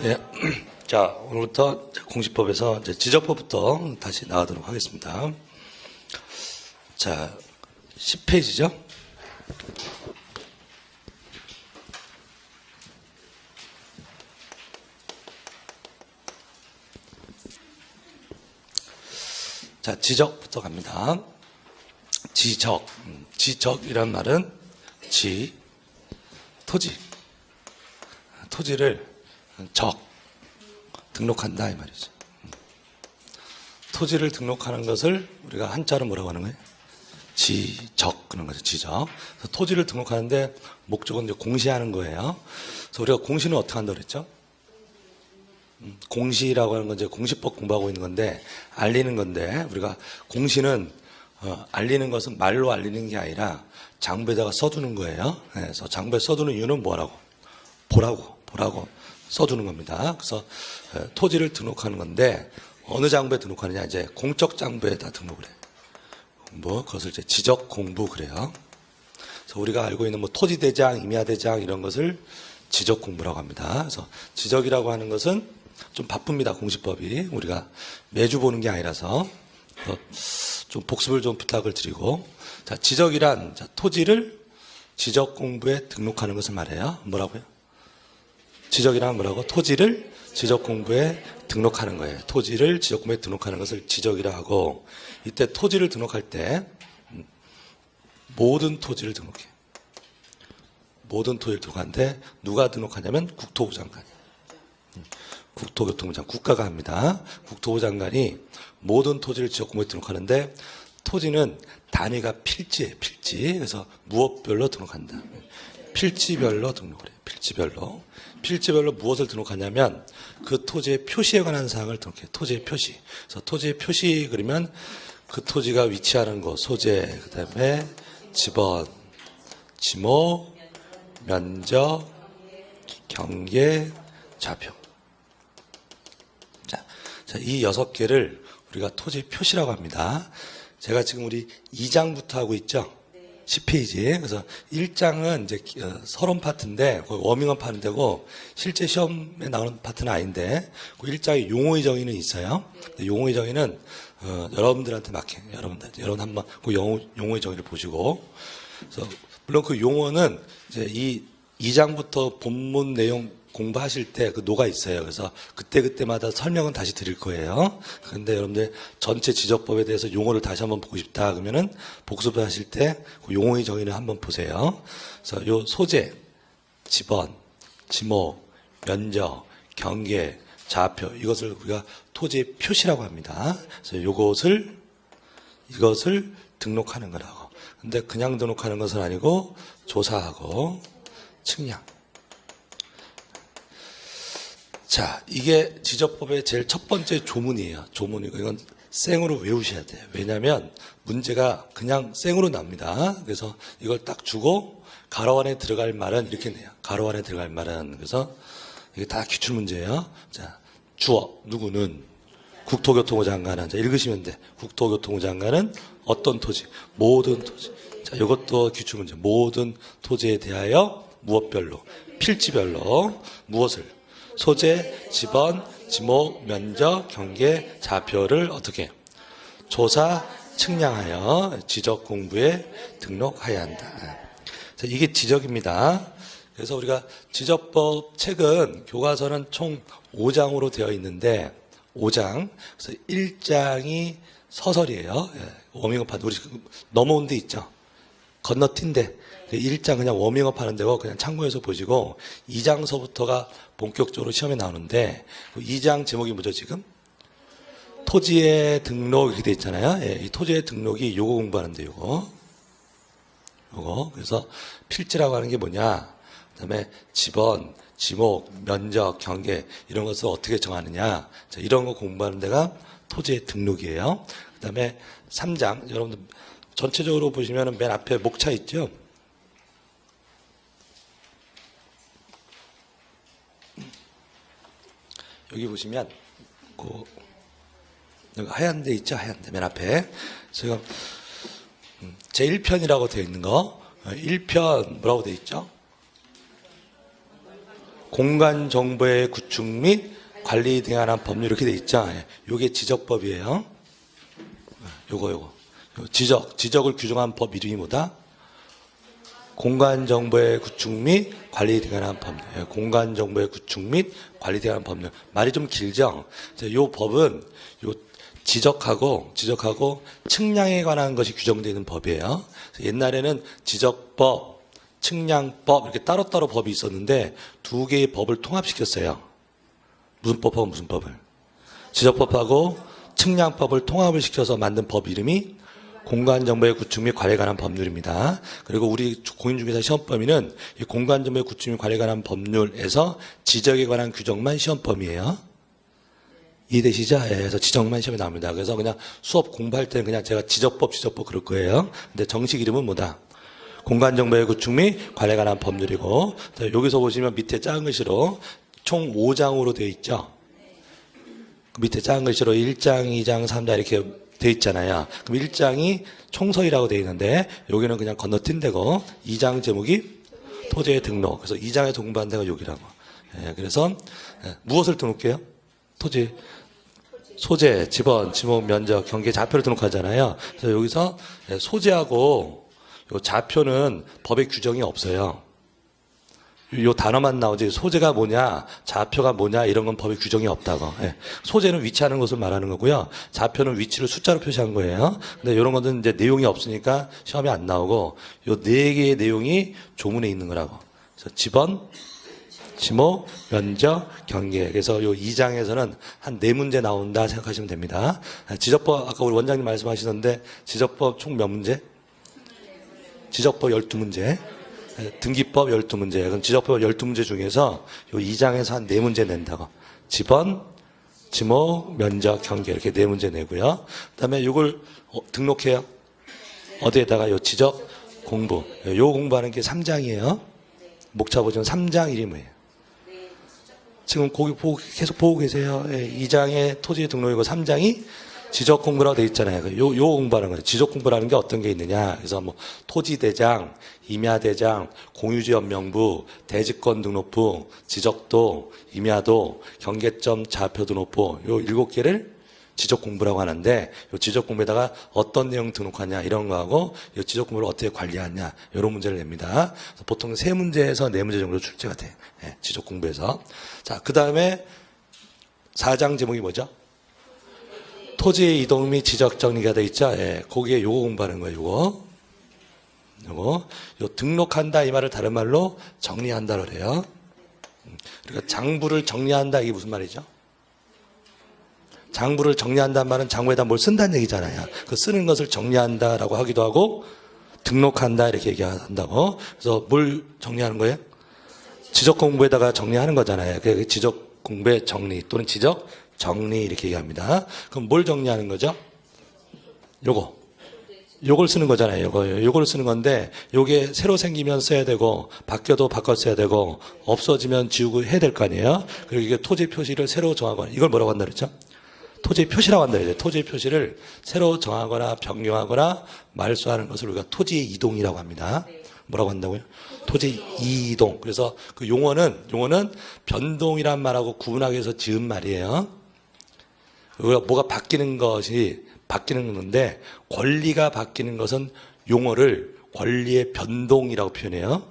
네. 자, 오늘부터 공시법에서 이제 지적법부터 다시 나가도록 하겠습니다. 자, 10페이지죠? 자, 지적부터 갑니다. 지적. 지적이란 말은 토지. 토지를 등록한다 이 말이죠. 토지를 등록하는 것을 우리가 한자로 뭐라고 하는 거예요? 지적 그런 거죠. 지적. 그래서 토지를 등록하는데 목적은 이제 공시하는 거예요. 그래서 우리가 공시는 어떻게 한다고 그랬죠? 공시라고 하는 건 이제 공시법 공부하고 있는 건데 알리는 건데 우리가 공시는 알리는 것은 말로 알리는 게 아니라 장부에다가 써두는 거예요. 그래서 장부에 써두는 이유는 뭐라고? 보라고 써두는 겁니다. 그래서 토지를 등록하는 건데 어느 장부에 등록하느냐 이제 공적 장부에다 등록을 해요. 그것을 이제 지적 공부 그래요. 그래서 우리가 알고 있는 토지대장, 임야대장 이런 것을 지적 공부라고 합니다. 그래서 지적이라고 하는 것은 좀 바쁩니다. 공시법이 우리가 매주 보는 게 아니라서 좀 복습을 좀 부탁을 드리고 자 지적이란 토지를 지적 공부에 등록하는 것을 말해요. 뭐라고요? 지적이란 뭐라고? 토지를 지적 공부에 등록하는 거예요. 토지를 지적 공부에 등록하는 것을 지적이라 하고 이때 토지를 등록할 때 모든 토지를 등록해요. 모든 토지를 등록하는데 누가 등록하냐면 국토부 장관이. 국토교통부 장관, 국가가 합니다. 국토부 장관이 모든 토지를 지적 공부에 등록하는데 토지는 단위가 필지예요. 필지. 그래서 무엇별로 등록한다. 필지별로 등록을 해요. 필지별로 무엇을 등록하냐면 그 토지의 표시에 관한 사항을 등록해요. 토지의 표시. 그래서 토지의 표시 그러면 그 토지가 위치하는 곳, 소재, 그 다음에 지번, 지목, 면적, 경계, 좌표. 자, 이 6개를 우리가 토지 표시라고 합니다. 제가 지금 우리 2장부터 하고 있죠? 10페이지. 그래서 1장은 이제 서론 파트인데, 거기 워밍업 하는 데고, 실제 시험에 나오는 파트는 아닌데, 그 1장에 용어의 정의는 있어요. 용어의 정의는, 여러분들한테 맡겨요. 여러분 한번 그 용어의 정의를 보시고, 그래서, 물론 그 용어는 이제 이 2장부터 본문 내용 공부하실 때 그 노가 있어요. 그래서 그때마다 설명은 다시 드릴 거예요. 그런데 여러분들 전체 지적법에 대해서 용어를 다시 한번 보고 싶다 그러면은 복습을 하실 때 그 용어의 정의를 한번 보세요. 그래서 요 소재, 지번, 지목, 면적, 경계, 좌표 이것을 우리가 토지의 표시라고 합니다. 그래서 이것을 등록하는 거라고. 근데 그냥 등록하는 것은 아니고 조사하고 측량. 자, 이게 지적법의 제일 첫 번째 조문이에요. 조문이고 이건 생으로 외우셔야 돼요. 왜냐하면 문제가 그냥 생으로 납니다. 그래서 이걸 딱 주고 가로 안에 들어갈 말은 이렇게 내요. 가로 안에 들어갈 말은 그래서 이게 다 기출 문제예요. 자, 주어 누구는 국토교통부 장관은 자 읽으시면 돼. 국토교통부 장관은 어떤 토지? 모든 토지. 자, 이것도 기출 문제. 모든 토지에 대하여 무엇별로? 필지별로 무엇을? 소재, 지번, 지목, 면적, 경계, 좌표를 어떻게 조사, 측량하여 지적 공부에 등록해야 한다. 자, 이게 지적입니다. 그래서 우리가 지적법 책은 교과서는 총 5장으로 되어 있는데 5장. 그래서 1장이 서설이에요. 워밍업 하는 우리 넘어온 데 있죠. 건너뛴데 1장 그냥 워밍업 하는 데고 그냥 참고해서 보시고 2장서부터가 본격적으로 시험에 나오는데 2장 제목이 뭐죠 지금? 토지의 등록 이렇게 돼 있잖아요. 이 토지의 등록이 요거 공부하는데 요거 그래서 필지라고 하는 게 뭐냐 그 다음에 지번, 지목, 면적, 경계 이런 것을 어떻게 정하느냐 자, 이런 거 공부하는 데가 토지의 등록이에요. 그 다음에 3장 여러분들 전체적으로 보시면 맨 앞에 목차 있죠. 여기 보시면 여기 하얀 데 있죠. 하얀 데 맨 앞에 지금 제1편이라고 되어 있는 거 1편 뭐라고 되어 있죠? 공간 정보의 구축 및 관리 등에 관한 법률 이렇게 돼 있죠. 예. 요게 지적법이에요. 요거. 지적을 규정한 법 이름이 뭐다? 공간 정보의 구축 및 관리 등에 관한 법률. 예. 공간 정보의 구축 및 관리 등에 관한 법률. 말이 좀 길죠. 요 법은 요 지적하고 측량에 관한 것이 규정되어 있는 법이에요. 옛날에는 지적법, 측량법 이렇게 따로따로 법이 있었는데 두 개의 법을 통합시켰어요. 무슨 법하고 무슨 법을? 지적법하고 측량법을 통합을 시켜서 만든 법 이름이 공간정보의 구축 및 관리에 관한 법률입니다. 그리고 우리 공인중개사 시험범위는 이 공간정보의 구축 및 관리에 관한 법률에서 지적에 관한 규정만 시험범위예요. 이해되시죠? 예, 그래서 지적만 시험에 나옵니다. 그래서 그냥 수업 공부할 때는 그냥 제가 지적법 그럴 거예요. 근데 정식 이름은 뭐다? 공간정보의 구축 및 관리에 관한 법률이고, 여기서 보시면 밑에 작은 글씨로 총 5장으로 되어 있죠. 밑에 작은 글씨로 1장, 2장, 3장 이렇게 되어 있잖아요. 그럼 1장이 총서이라고 되어 있는데 여기는 그냥 건너뛴 데고 2장 제목이 토지의 등록. 그래서 2장에서 공부한 데가 여기라고. 예, 그래서 무엇을 등록해요? 토지, 소재, 지번, 지목, 면적, 경계, 좌표를 등록하잖아요. 그래서 여기서 소재하고 요 좌표는 법의 규정이 없어요. 요 단어만 나오지 소재가 뭐냐, 좌표가 뭐냐 이런 건 법의 규정이 없다고. 예. 소재는 위치하는 것을 말하는 거고요. 좌표는 위치를 숫자로 표시한 거예요. 근데 이런 것은 이제 내용이 없으니까 시험에 안 나오고 요 네 개의 내용이 조문에 있는 거라고. 그래서 지번, 지목, 면적, 경계. 그래서 요 2장에서는 한 4문제 나온다 생각하시면 됩니다. 지적법 아까 우리 원장님 말씀하시던데 지적법 총 몇 문제? 지적법 12문제. 등기법 12문제. 그럼 지적법 12문제 중에서 요 2장에서 한 4문제 낸다고. 지번, 지목, 면적, 경계 이렇게 4문제 내고요. 그다음에 요걸 등록해요. 어디에다가 요 지적 공부. 요 공부하는 게 3장이에요. 목차 보시면 3장 이름이 뭐예요? 지금 거기 계속 보고 계세요. 2장에 토지 등록이고 3장이 지적 공부라고 되어 있잖아요. 요 공부하는 거예요. 지적 공부라는 게 어떤 게 있느냐. 그래서 뭐 토지대장, 임야대장, 공유지연명부, 대지권 등록부, 지적도, 임야도, 경계점 좌표 등록부 요 7개를 지적 공부라고 하는데 요 지적 공부에다가 어떤 내용 등록하냐 이런 거하고 요 지적 공부를 어떻게 관리하냐 이런 문제를 냅니다. 보통 3문제에서 4문제 정도 출제가 돼. 예, 지적 공부에서. 자, 그다음에 4장 제목이 뭐죠? 토지의 이동 및 지적 정리가 돼 있죠. 예, 거기에 요거 공부하는 거예요. 요거 등록한다 이 말을 다른 말로 정리한다고 그래요. 그러니까 장부를 정리한다 이게 무슨 말이죠? 장부를 정리한다는 말은 장부에다 뭘 쓴다는 얘기잖아요. 그 쓰는 것을 정리한다라고 하기도 하고 등록한다 이렇게 얘기한다고. 그래서 뭘 정리하는 거예요? 지적 공부에다가 정리하는 거잖아요. 그 지적 공부의 정리 또는 지적 정리 이렇게 얘기합니다. 그럼 뭘 정리하는 거죠? 요걸 쓰는 거잖아요. 요걸 쓰는 건데 요게 새로 생기면 써야 되고 바뀌어도 바꿔 써야 되고 없어지면 지우고 해야 될 거 아니에요. 그리고 이게 토지 표시를 새로 정하거나 이걸 뭐라고 한다 그랬죠? 토지 표시라고 한다 그랬죠. 토지 표시를 새로 정하거나 변경하거나 말소하는 것을 우리가 토지 이동이라고 합니다. 뭐라고 한다고요? 토지 이동. 그래서 그 용어는 변동이란 말하고 구분하기 위해서 지은 말이에요. 우리가 뭐가 바뀌는 것이 바뀌는 건데 권리가 바뀌는 것은 용어를 권리의 변동이라고 표현해요.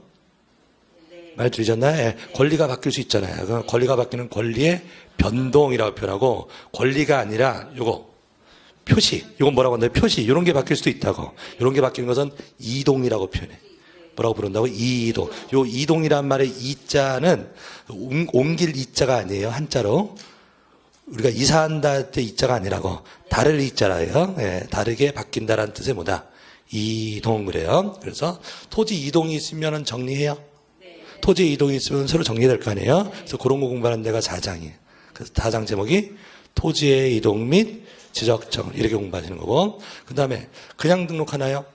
말 들으셨나요? 예, 권리가 바뀔 수 있잖아요. 그럼 권리가 바뀌는 권리의 변동이라고 표현하고 권리가 아니라 요거 표시. 이건 뭐라고 한다요? 표시. 이런 게 바뀔 수도 있다고. 이런 게 바뀌는 것은 이동이라고 표현해. 뭐라고 부른다고? 이동. 요 이동이란 말의 이자는 옮길 이자가 아니에요. 한자로. 우리가 이사한다 할 때 이자가 아니라고 다를 이자라요. 예, 다르게 바뀐다라는 뜻의 뭐다? 이동 그래요. 그래서 토지 이동이 있으면 정리해요. 토지 이동이 있으면 새로 정리해야 될 거 아니에요. 그래서 그런 거 공부하는 데가 4장이에요. 그래서 4장 제목이 토지의 이동 및 지적정 이렇게 공부하시는 거고 그 다음에 그냥 등록하나요?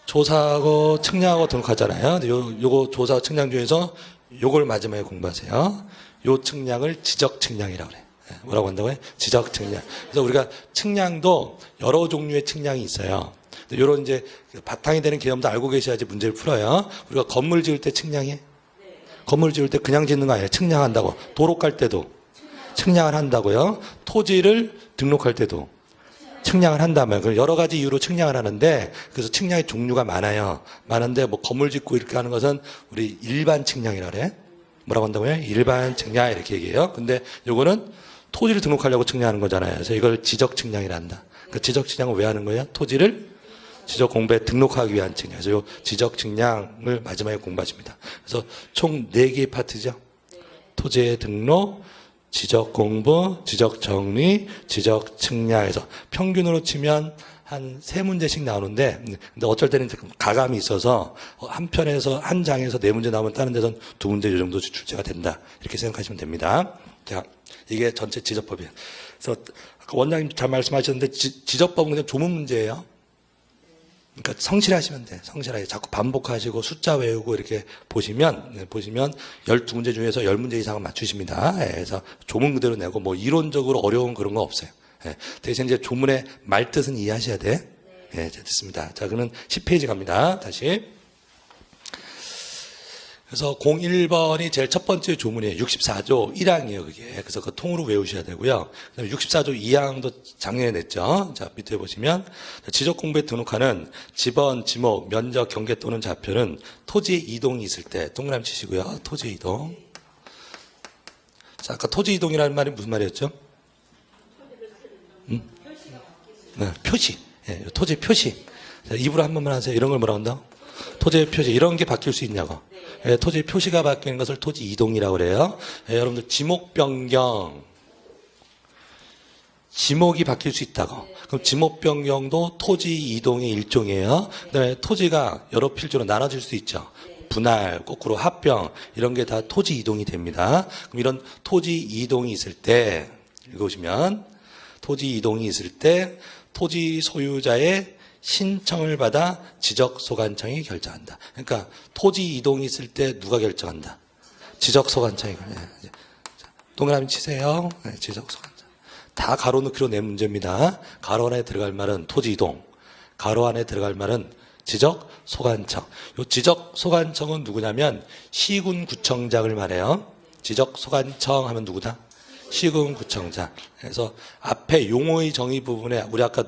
조사하고 측량하고 등록하잖아요. 요거 조사 측량 중에서 요걸 마지막에 공부하세요. 요 측량을 지적 측량이라고 그래요. 뭐라고 한다고요? 지적 측량. 그래서 우리가 측량도 여러 종류의 측량이 있어요. 이런 이제 바탕이 되는 개념도 알고 계셔야지 문제를 풀어요. 우리가 건물 지을 때 측량해? 건물 지을 때 그냥 짓는 거 아니에요. 측량한다고. 도로 깔 때도 측량을 한다고요. 토지를 등록할 때도 측량을 한다면 여러 가지 이유로 측량을 하는데 그래서 측량의 종류가 많아요. 많은데 뭐 건물 짓고 이렇게 하는 것은 우리 일반 측량이라 그래. 뭐라고 한다고요? 일반 측량 이렇게 얘기해요. 근데 요거는 토지를 등록하려고 측량하는 거잖아요. 그래서 이걸 지적 측량이라 한다. 그 지적 측량을 왜 하는 거예요? 토지를 지적 공부에 등록하기 위한 측량. 그래서 요 지적 측량을 마지막에 공부하십니다. 그래서 총 4개의 파트죠. 토지의 등록, 지적 공부, 지적 정리, 지적 측량에서 평균으로 치면 한 3문제씩 나오는데 근데 어쩔 때는 가감이 있어서 한 편에서 한 장에서 4문제 나오면 다른 데선 2문제 이 정도 출제가 된다. 이렇게 생각하시면 됩니다. 자, 이게 전체 지적법이에요. 그래서 아까 원장님 잘 말씀하셨는데 지적법은 그냥 조문 문제예요. 그러니까 성실하시면 돼. 성실하게 자꾸 반복하시고 숫자 외우고 이렇게 보시면 12문제 중에서 10문제 이상은 맞추십니다. 그래서 조문 그대로 내고 뭐 이론적으로 어려운 그런 거 없어요. 대신 이제 조문의 말뜻은 이해하셔야 돼. 네, 됐습니다. 자, 그러면 10페이지 갑니다. 다시. 그래서 01번이 제일 첫 번째 조문이에요. 64조 1항이에요, 그게. 그래서 그 통으로 외우셔야 되고요. 그다음에 64조 2항도 작년에 냈죠. 자, 밑에 보시면 지적 공부에 등록하는 지번, 지목, 면적, 경계 또는 좌표는 토지의 이동이 있을 때 동그라미 치시고요. 토지 이동. 자, 아까 토지 이동이라는 말이 무슨 말이었죠? 네, 표시. 네, 토지 표시. 자, 입으로 한 번만 하세요. 이런 걸 뭐라고 한다? 토지의 표시. 이런 게 바뀔 수 있냐고. 예, 토지의 표시가 바뀌는 것을 토지 이동이라고 그래요. 예, 여러분들 지목 변경. 지목이 바뀔 수 있다고. 그럼 지목 변경도 토지 이동의 일종이에요. 그다음에 토지가 여러 필지로 나눠질 수 있죠. 분할, 거꾸로 합병 이런 게 다 토지 이동이 됩니다. 그럼 이런 토지 이동이 있을 때 읽어보시면 토지 이동이 있을 때 토지 소유자의 신청을 받아 지적소관청이 결정한다. 그러니까 토지 이동이 있을 때 누가 결정한다? 지적소관청이. 동그라미 치세요. 네, 지적소관청. 다 가로 넣기로 낸 문제입니다. 가로 안에 들어갈 말은 토지 이동, 가로 안에 들어갈 말은 지적소관청. 이 지적소관청은 누구냐면 시군구청장을 말해요. 지적소관청 하면 누구다? 시군구청장. 그래서 앞에 용어의 정의 부분에 우리 아까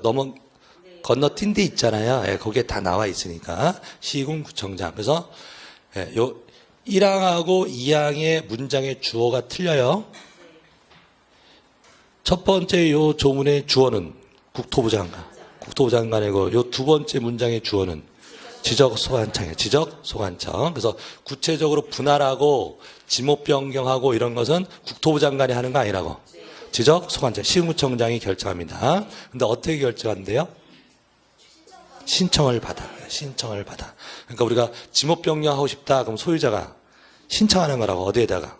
건너뛴 데 있잖아요. 예, 거기에 다 나와 있으니까 시군구청장. 그래서 예, 요 1항하고 2항의 문장의 주어가 틀려요. 첫 번째 요 조문의 주어는 국토부 장관. 국토부 장관이고 요 두 번째 문장의 주어는 지적소관청이에요. 지적소관청. 그래서 구체적으로 분할하고 지목 변경하고 이런 것은 국토부 장관이 하는 거 아니라고. 지적소관청, 시군구청장이 결정합니다. 근데 어떻게 결정한대요? 신청을 받아. 그러니까 우리가 지목 변경하고 싶다. 그럼 소유자가 신청하는 거라고. 어디에다가?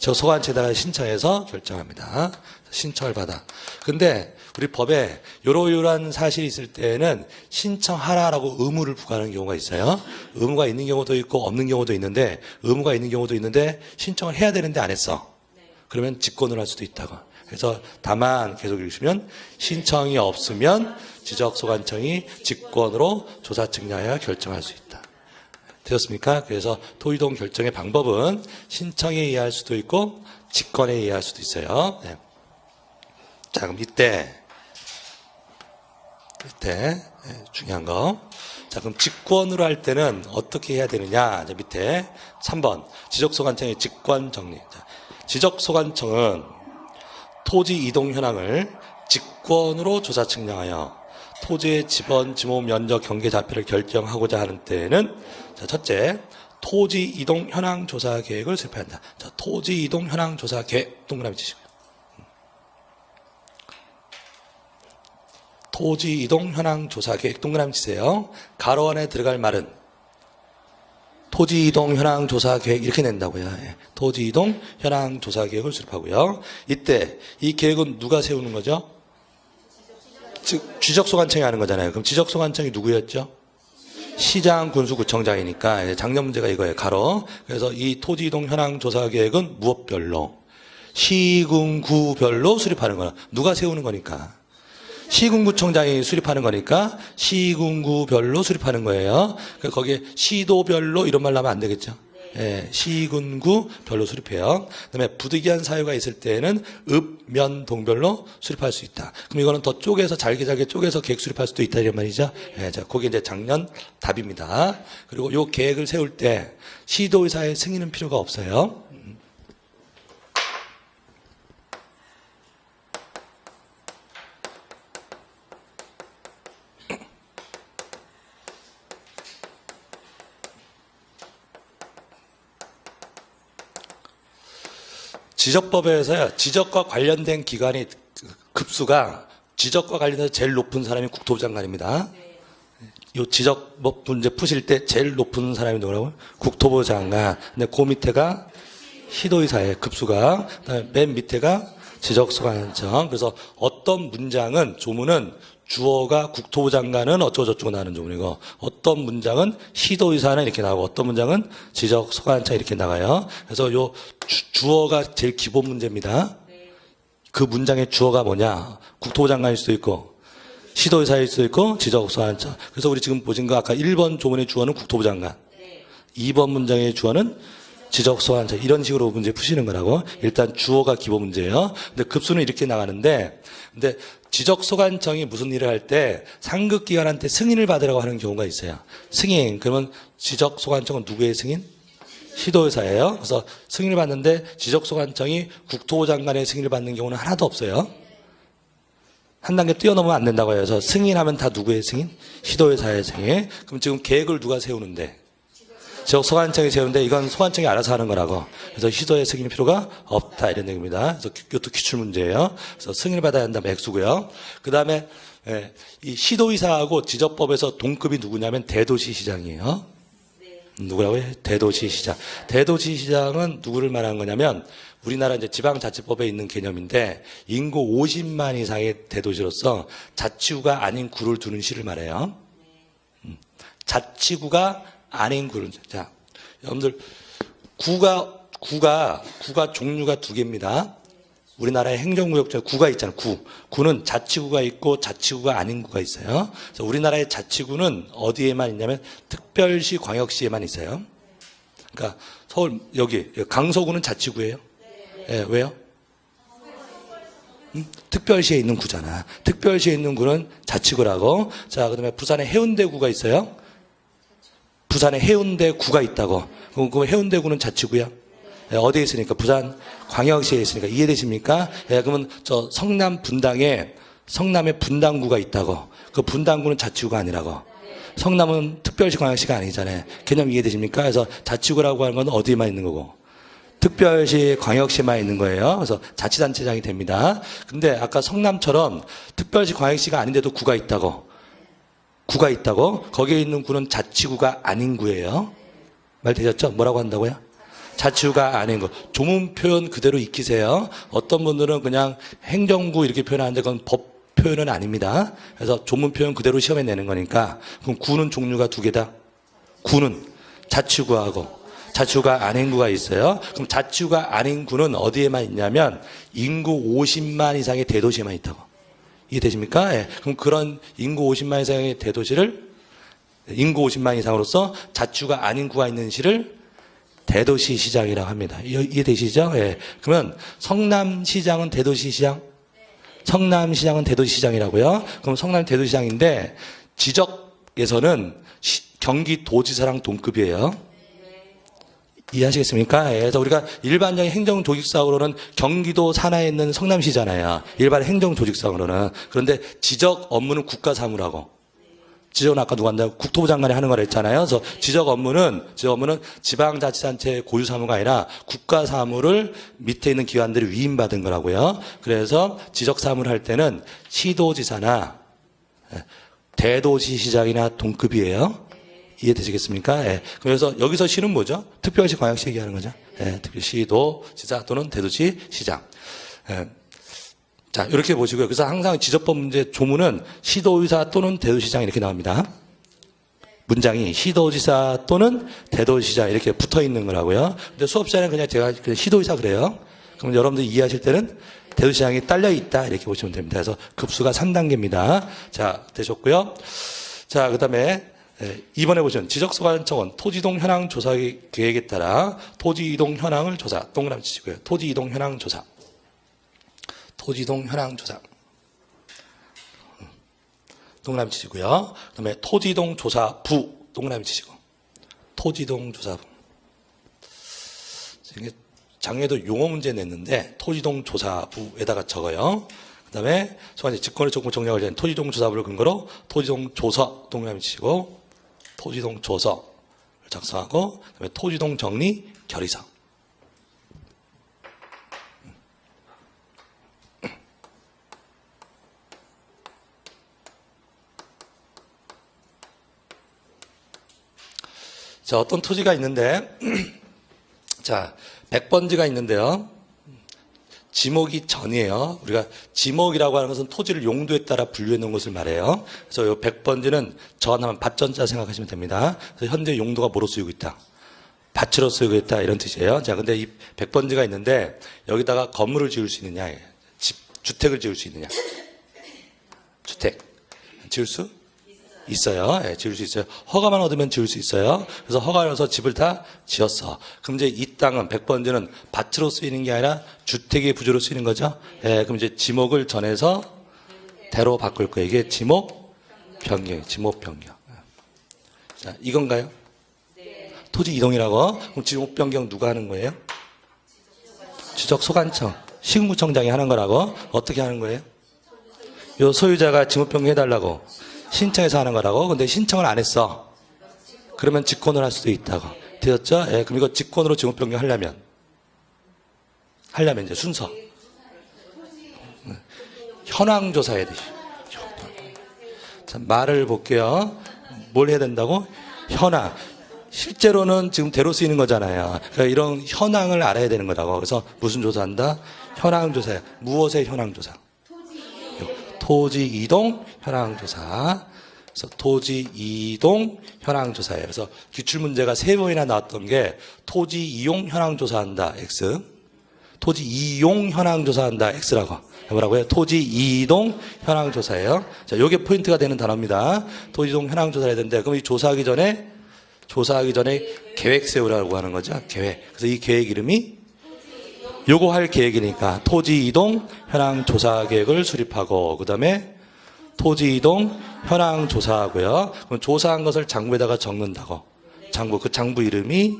저 소관청에다가 신청해서 결정합니다. 신청을 받아. 근데 우리 법에 요러요러한 사실이 있을 때는 신청하라라고 의무를 부과하는 경우가 있어요. 의무가 있는 경우도 있고 없는 경우도 있는데 의무가 있는 경우도 있는데 신청을 해야 되는데 안 했어. 그러면 직권을 할 수도 있다고. 그래서 다만 계속 읽으시면 신청이 없으면 지적소관청이 직권으로 조사 측량하여 결정할 수 있다. 되었습니까? 그래서 토이동 결정의 방법은 신청에 의할 수도 있고 직권에 의할 수도 있어요. 네. 자, 그럼 이때 중요한 거. 자, 그럼 직권으로 할 때는 어떻게 해야 되느냐? 자, 밑에 3번 지적소관청의 직권 정리. 자, 지적소관청은 토지 이동 현황을 직권으로 조사 측량하여 토지의 지번, 지목, 면적, 경계 좌표를 결정하고자 하는 때에는 자, 첫째, 토지 이동 현황 조사 계획을 수립한다. 자, 토지 이동 현황 조사 계획 동그라미 치시고요. 토지 이동 현황 조사 계획 동그라미 치세요. 가로 안에 들어갈 말은 토지 이동 현황 조사 계획 이렇게 낸다고요. 예. 토지 이동 현황 조사 계획을 수립하고요. 이때 이 계획은 누가 세우는 거죠? 즉 지적소관청이 하는 거잖아요. 그럼 지적소관청이 누구였죠? 시장, 군수, 구청장이니까 작년 문제가 이거예요. 가로. 그래서 이 토지 이동 현황 조사 계획은 무엇별로? 시군구별로 수립하는 거야. 누가 세우는 거니까? 시군구청장이 수립하는 거니까 시군구별로 수립하는 거예요. 거기에 시도별로 이런 말 나면 안 되겠죠. 예, 시군구 별로 수립해요. 그다음에 부득이한 사유가 있을 때에는 읍, 면, 동별로 수립할 수 있다. 그럼 이거는 더 쪼개서 잘게 쪼개서 계획 수립할 수도 있다 이런 말이죠. 예, 자, 그게 이제 작년 답입니다. 그리고 요 계획을 세울 때 시도의사의 승인은 필요가 없어요. 지적법에서요, 지적과 관련된 기관이 급수가 지적과 관련해서 제일 높은 사람이 국토부 장관입니다. 이 지적법 문제 푸실 때 제일 높은 사람이 누구라고요? 국토부 장관. 근데 그 밑에가 시도의사의 급수가, 그다음에 맨 밑에가 지적소관청. 그래서 어떤 문장은 조문은 주어가 국토부 장관은 어쩌고저쩌고 나가는 조문이고 어떤 문장은 시도의사는 이렇게 나가고 어떤 문장은 지적소관청 이렇게 나가요. 그래서 요 주어가 제일 기본 문제입니다. 그 문장의 주어가 뭐냐? 국토부 장관일 수도 있고 시도의사일 수도 있고 지적소관청. 그래서 우리 지금 보신 거 아까 1번 조문의 주어는 국토부 장관, 2번 문장의 주어는 지적소관청. 이런 식으로 문제 푸시는 거라고. 일단 주어가 기본 문제예요. 근데 급수는 이렇게 나가는데, 근데 지적소관청이 무슨 일을 할 때 상급기관한테 승인을 받으라고 하는 경우가 있어요. 승인. 그러면 지적소관청은 누구의 승인? 시도의사예요. 그래서 승인을 받는데 지적소관청이 국토부 장관의 승인을 받는 경우는 하나도 없어요. 한 단계 뛰어넘으면 안 된다고 해요. 그래서 승인하면 다 누구의 승인? 시도의사의 승인. 그럼 지금 계획을 누가 세우는데? 지적소관청이 세우는데 이건 소관청이 알아서 하는 거라고. 그래서 시도의 승인이 필요가 없다 이런 얘기입니다. 그래서 이것도 기출 문제예요. 그래서 승인을 받아야 한다면 X고요. 그 다음에 이 시도의사하고 지적법에서 동급이 누구냐면 대도시시장이에요. 누구라고요? 대도시시장. 대도시시장은 누구를 말하는 거냐면 우리나라 이제 지방자치법에 있는 개념인데 인구 50만 이상의 대도시로서 자치구가 아닌 구를 두는 시를 말해요. 자치구가 아닌 구를. 자, 여러분들 구가 종류가 두 개입니다. 우리나라의 행정구역 중에 구가 있잖아요. 구는 자치구가 있고 자치구가 아닌 구가 있어요. 그래서 우리나라의 자치구는 어디에만 있냐면 특별시, 광역시에만 있어요. 그러니까 서울 여기 강서구는 자치구예요. 예, 왜요? 특별시에 있는 구잖아. 특별시에 있는 구는 자치구라고. 자, 그다음에 부산에 해운대구가 있어요. 부산에 해운대구가 있다고. 그럼 그 해운대구는 자치구야. 예, 어디에 있으니까? 부산 광역시에 있으니까. 이해되십니까? 예, 그러면 저 성남 분당에 성남에 분당구가 있다고. 그 분당구는 자치구가 아니라고. 성남은 특별시 광역시가 아니잖아요. 개념 이해되십니까? 그래서 자치구라고 하는 건 어디에만 있는 거고? 특별시 광역시만 있는 거예요. 그래서 자치단체장이 됩니다. 근데 아까 성남처럼 특별시 광역시가 아닌데도 구가 있다고. 거기에 있는 구는 자치구가 아닌 구예요. 말 되셨죠? 뭐라고 한다고요? 자치구가 아닌 구. 조문 표현 그대로 익히세요. 어떤 분들은 그냥 행정구 이렇게 표현하는데 그건 법 표현은 아닙니다. 그래서 조문 표현 그대로 시험에 내는 거니까. 그럼 구는 종류가 두 개다. 구는 자치구하고 자치구가 아닌 구가 있어요. 그럼 자치구가 아닌 구는 어디에만 있냐면 인구 50만 이상의 대도시에만 있다고. 이해되십니까? 예. 그럼 그런 인구 50만 이상의 대도시를 인구 50만 이상으로서 자치구가 아닌 구가 있는 시를 대도시시장이라고 합니다. 이해되시죠? 예. 그러면 성남시장은 대도시시장? 성남시장은 대도시시장이라고요. 그럼 성남 대도시시장인데 지적에서는 경기도지사랑 동급이에요. 이해하시겠습니까? 예, 그래서 우리가 일반적인 행정조직상으로는 경기도 산하에 있는 성남시잖아요. 일반 행정조직상으로는. 그런데 지적 업무는 국가사무라고. 지적은 아까 누가 한다고? 국토부 장관이 하는 거라 했잖아요. 그래서 지적 업무는 지방자치단체의 고유사무가 아니라 국가사무를 밑에 있는 기관들이 위임받은 거라고요. 그래서 지적사무를 할 때는 시도지사나 대도시시장이나 동급이에요. 이해되시겠습니까? 예. 그래서 여기서 시는 뭐죠? 특별시, 광역시 얘기하는 거죠. 예. 특별시도, 지사 또는 대도시, 시장. 예. 자, 이렇게 보시고요. 그래서 항상 지적법 문제 조문은 시도의사 또는 대도시장 이렇게 나옵니다. 문장이 시도지사 또는 대도시장 이렇게 붙어 있는 거라고요. 근데 수업 시간에 그냥 제가 시도의사 그래요. 그럼 여러분들 이해하실 때는 대도시장이 딸려 있다 이렇게 보시면 됩니다. 그래서 급수가 3단계입니다. 자, 되셨고요. 자, 그다음에 2번에 보시면 지적소관청은 토지이동 현황 조사 계획에 따라 토지이동 현황을 조사, 동그라미 치시고요. 토지이동 현황 조사. 토지이동 현황 조사. 동그라미 치시고요. 그 다음에 토지이동 조사부, 동그라미 치시고. 토지이동 조사부. 작년에도 용어 문제 냈는데 토지이동 조사부에다가 적어요. 그 다음에 소관청 직권의 조건 정량을 위한 토지이동 조사부를 근거로 토지이동 조서, 동그라미 치시고 토지이동 조서를 작성하고 그다음에 토지이동 정리 결의서. 자, 어떤 토지가 있는데 자, 100번지가 있는데요. 지목이 전이에요. 우리가 지목이라고 하는 것은 토지를 용도에 따라 분류해 놓은 것을 말해요. 그래서 이 100번지는 전하면 밭전자 생각하시면 됩니다. 그래서 현재 용도가 뭐로 쓰이고 있다? 밭으로 쓰이고 있다, 이런 뜻이에요. 자, 근데 이 100번지가 있는데 여기다가 건물을 지을 수 있느냐? 주택을 지을 수 있느냐? 주택. 지을 수 있어요. 예, 지을 수 있어요. 허가만 얻으면 지을 수 있어요. 그래서 허가를 얻어서 집을 다 지었어. 그럼 이제 이 땅은 100번지는 밭으로 쓰이는 게 아니라 주택의 부지로 쓰이는 거죠. 예, 그럼 이제 지목을 전해서 대로 바꿀 거예요. 이게 지목 변경, 지목 변경. 자, 이건가요? 토지 이동이라고. 그럼 지목 변경 누가 하는 거예요? 지적소관청, 시군구청장이 하는 거라고. 어떻게 하는 거예요? 요 소유자가 지목 변경 해달라고 신청해서 하는 거라고. 근데 신청을 안 했어. 그러면 직권을 할 수도 있다고. 되었죠? 예, 그럼 이거 직권으로 지목 변경 하려면 이제 순서. 현황 조사해야 돼. 자, 말을 볼게요. 뭘 해야 된다고? 현황. 실제로는 지금 대로 쓰이는 거잖아요. 그러니까 이런 현황을 알아야 되는 거라고. 그래서 무슨 조사한다? 현황 조사야. 무엇의 현황 조사? 토지 이동 현황 조사. 그래서 토지 이동 현황 조사예요. 그래서 기출 문제가 3번이나 나왔던 게 토지 이용 현황 조사한다. X. 토지 이용 현황 조사한다. X라고. 뭐라고요? 토지 이동 현황 조사예요. 자, 요게 포인트가 되는 단어입니다. 토지 이동 현황 조사를 해야 되는데, 그럼 이 조사하기 전에 계획 세우라고 하는 거죠. 계획. 그래서 이 계획 이름이 요거 할 계획이니까 토지 이동 현황 조사 계획을 수립하고, 그 다음에 토지 이동 현황 조사하고요. 그럼 조사한 것을 장부에다가 적는다고. 장부, 그 장부 이름이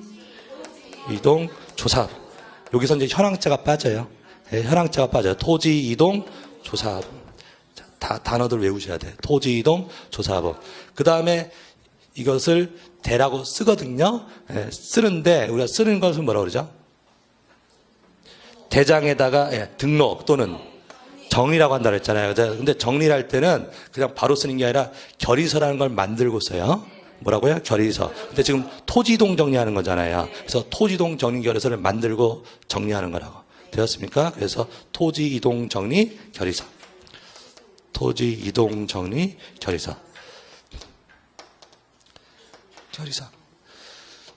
이동 조사. 여기서 이제 현황자가 빠져요. 네, 현황자가 빠져요. 토지 이동 조사. 다 단어들 외우셔야 돼. 토지 이동 조사법. 그 다음에 이것을 대라고 쓰거든요. 네, 쓰는데 우리가 쓰는 것은 뭐라고 그러죠? 대장에다가 등록 또는 정리라고 한다고 했잖아요. 근데 정리를 할 때는 그냥 바로 쓰는 게 아니라 결의서라는 걸 만들고 써요. 뭐라고요? 결의서. 근데 지금 토지이동 정리하는 거잖아요. 그래서 토지이동 정리 결의서를 만들고 정리하는 거라고. 되었습니까? 그래서 토지이동 정리 결의서. 토지이동 정리 결의서. 결의서.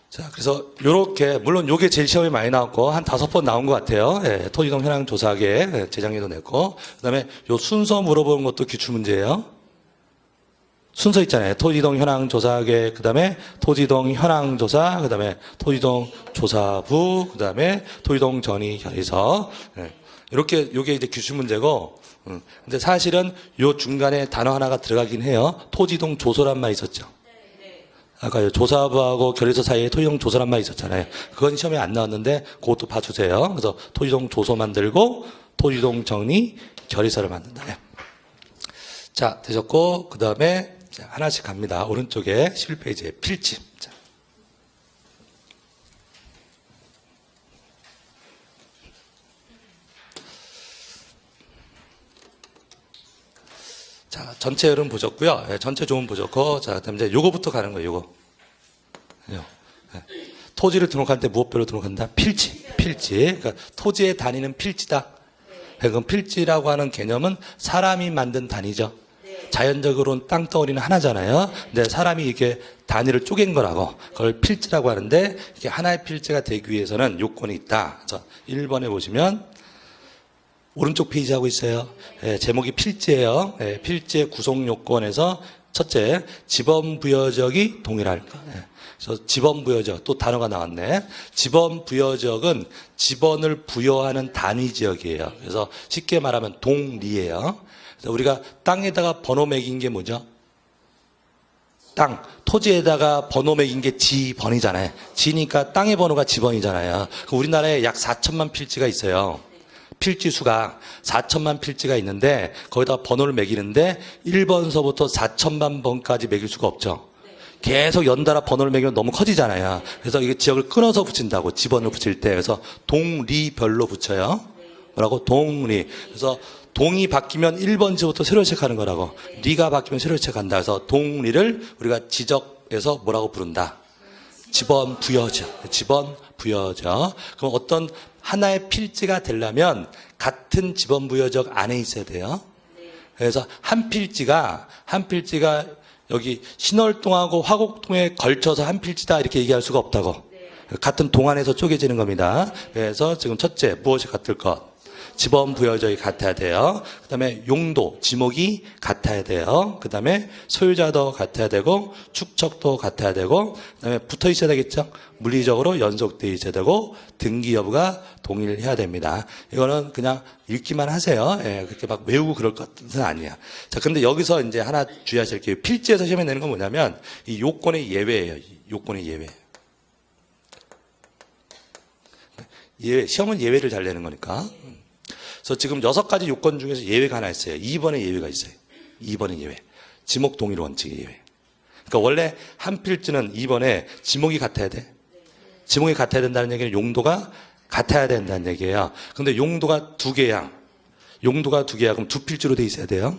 자, 그래서 요렇게, 물론 요게 제일 시험에 많이 나왔고, 한 5번 나온 것 같아요. 예, 토지이동 현황 조사계, 재작년에도 냈고, 그 다음에 요 순서 물어보는 것도 기출문제예요. 순서 있잖아요. 토지이동 현황 조사계, 그 다음에 토지이동 현황 조사, 그 다음에 토지이동 조사부, 그 다음에 토지이동 전의 결의서. 예, 이렇게, 요게 이제 기출문제고, 근데 사실은 요 중간에 단어 하나가 들어가긴 해요. 토지이동 조서란 말 있었죠. 아까 조사부하고 결의서 사이에 토지이동 조서란 말이 있었잖아요. 그건 시험에 안 나왔는데 그것도 봐주세요. 그래서 토지이동 조서 만들고 토지이동 정리 결의서를 만든다. 자, 되셨고 그 다음에 하나씩 갑니다. 오른쪽에 11페이지에 필지. 자, 전체 흐름 보셨고요. 네, 전체 조문 보셨고, 자, 그다음에 이제 요거부터 가는 거예요. 요거. 네. 토지를 등록할 때 무엇별로 등록한다? 필지. 그러니까 토지의 단위는 필지다. 그럼 필지라고 하는 개념은 사람이 만든 단위죠. 자연적으로는 땅덩어리는 하나잖아요. 근데 사람이 이렇게 단위를 쪼갠 거라고. 그걸 필지라고 하는데, 이게 하나의 필지가 되기 위해서는 요건이 있다. 그래서 1번에 보시면 오른쪽 페이지 하고 있어요. 예, 제목이 필지예요. 예, 필지의 구성 요건에서 첫째, 지번부여적이 동일할까? 그래서 지번부여적, 또 단어가 나왔네. 지번부여적은 지번을 부여하는 단위 지역이에요. 그래서 쉽게 말하면 동리예요. 그래서 우리가 땅에다가 번호 매긴 게 뭐죠? 땅, 토지에다가 번호 매긴 게 지번이잖아요. 지니까 땅의 번호가 지번이잖아요. 우리나라에 약 4천만 필지가 있어요. 필지 수가 4천만 필지가 있는데 거기다 번호를 매기는데 1번서부터 4천만 번까지 매길 수가 없죠. 계속 연달아 번호를 매기면 너무 커지잖아요. 그래서 이게 지역을 끊어서 붙인다고, 지번을 붙일 때. 그래서 동리별로 붙여요. 뭐라고? 동리. 그래서 동이 바뀌면 1번지부터 새로 시작하는 거라고. 리가 바뀌면 새로 시작한다. 그래서 동리를 우리가 지적에서 뭐라고 부른다? 지번부여적. 지번부여적. 그럼 어떤 하나의 필지가 되려면 같은 지번부여적 안에 있어야 돼요. 그래서 한 필지가 여기 신월동하고 화곡동에 걸쳐서 한 필지다 이렇게 얘기할 수가 없다고. 같은 동 안에서 쪼개지는 겁니다. 그래서 지금 첫째, 무엇이 같을 것? 지번부여적이 같아야 돼요. 그 다음에 용도, 지목이 같아야 돼요. 그 다음에 소유자도 같아야 되고, 축척도 같아야 되고, 그 다음에 붙어 있어야 되겠죠? 물리적으로 연속되어 있어야 되고, 등기 여부가 동일해야 됩니다. 이거는 그냥 읽기만 하세요. 예, 그렇게 막 외우고 그럴 것은 아니야. 자, 근데 여기서 이제 하나 주의하실 게, 필지에서 시험에 내는 건 뭐냐면, 이 요건의 예외예요. 요건의 예외. 시험은 예외를 잘 내는 거니까. 그래서 지금 6가지 요건 중에서 예외가 하나 있어요. 2번의 예외가 있어요. 2번의 예외. 지목 동일 원칙의 예외. 그러니까 원래 한 필지는 2번에 지목이 같아야 돼. 지목이 같아야 된다는 얘기는 용도가 같아야 된다는 얘기예요. 근데 용도가 두 개야. 용도가 두 개야. 그럼 두 필지로 돼 있어야 돼요.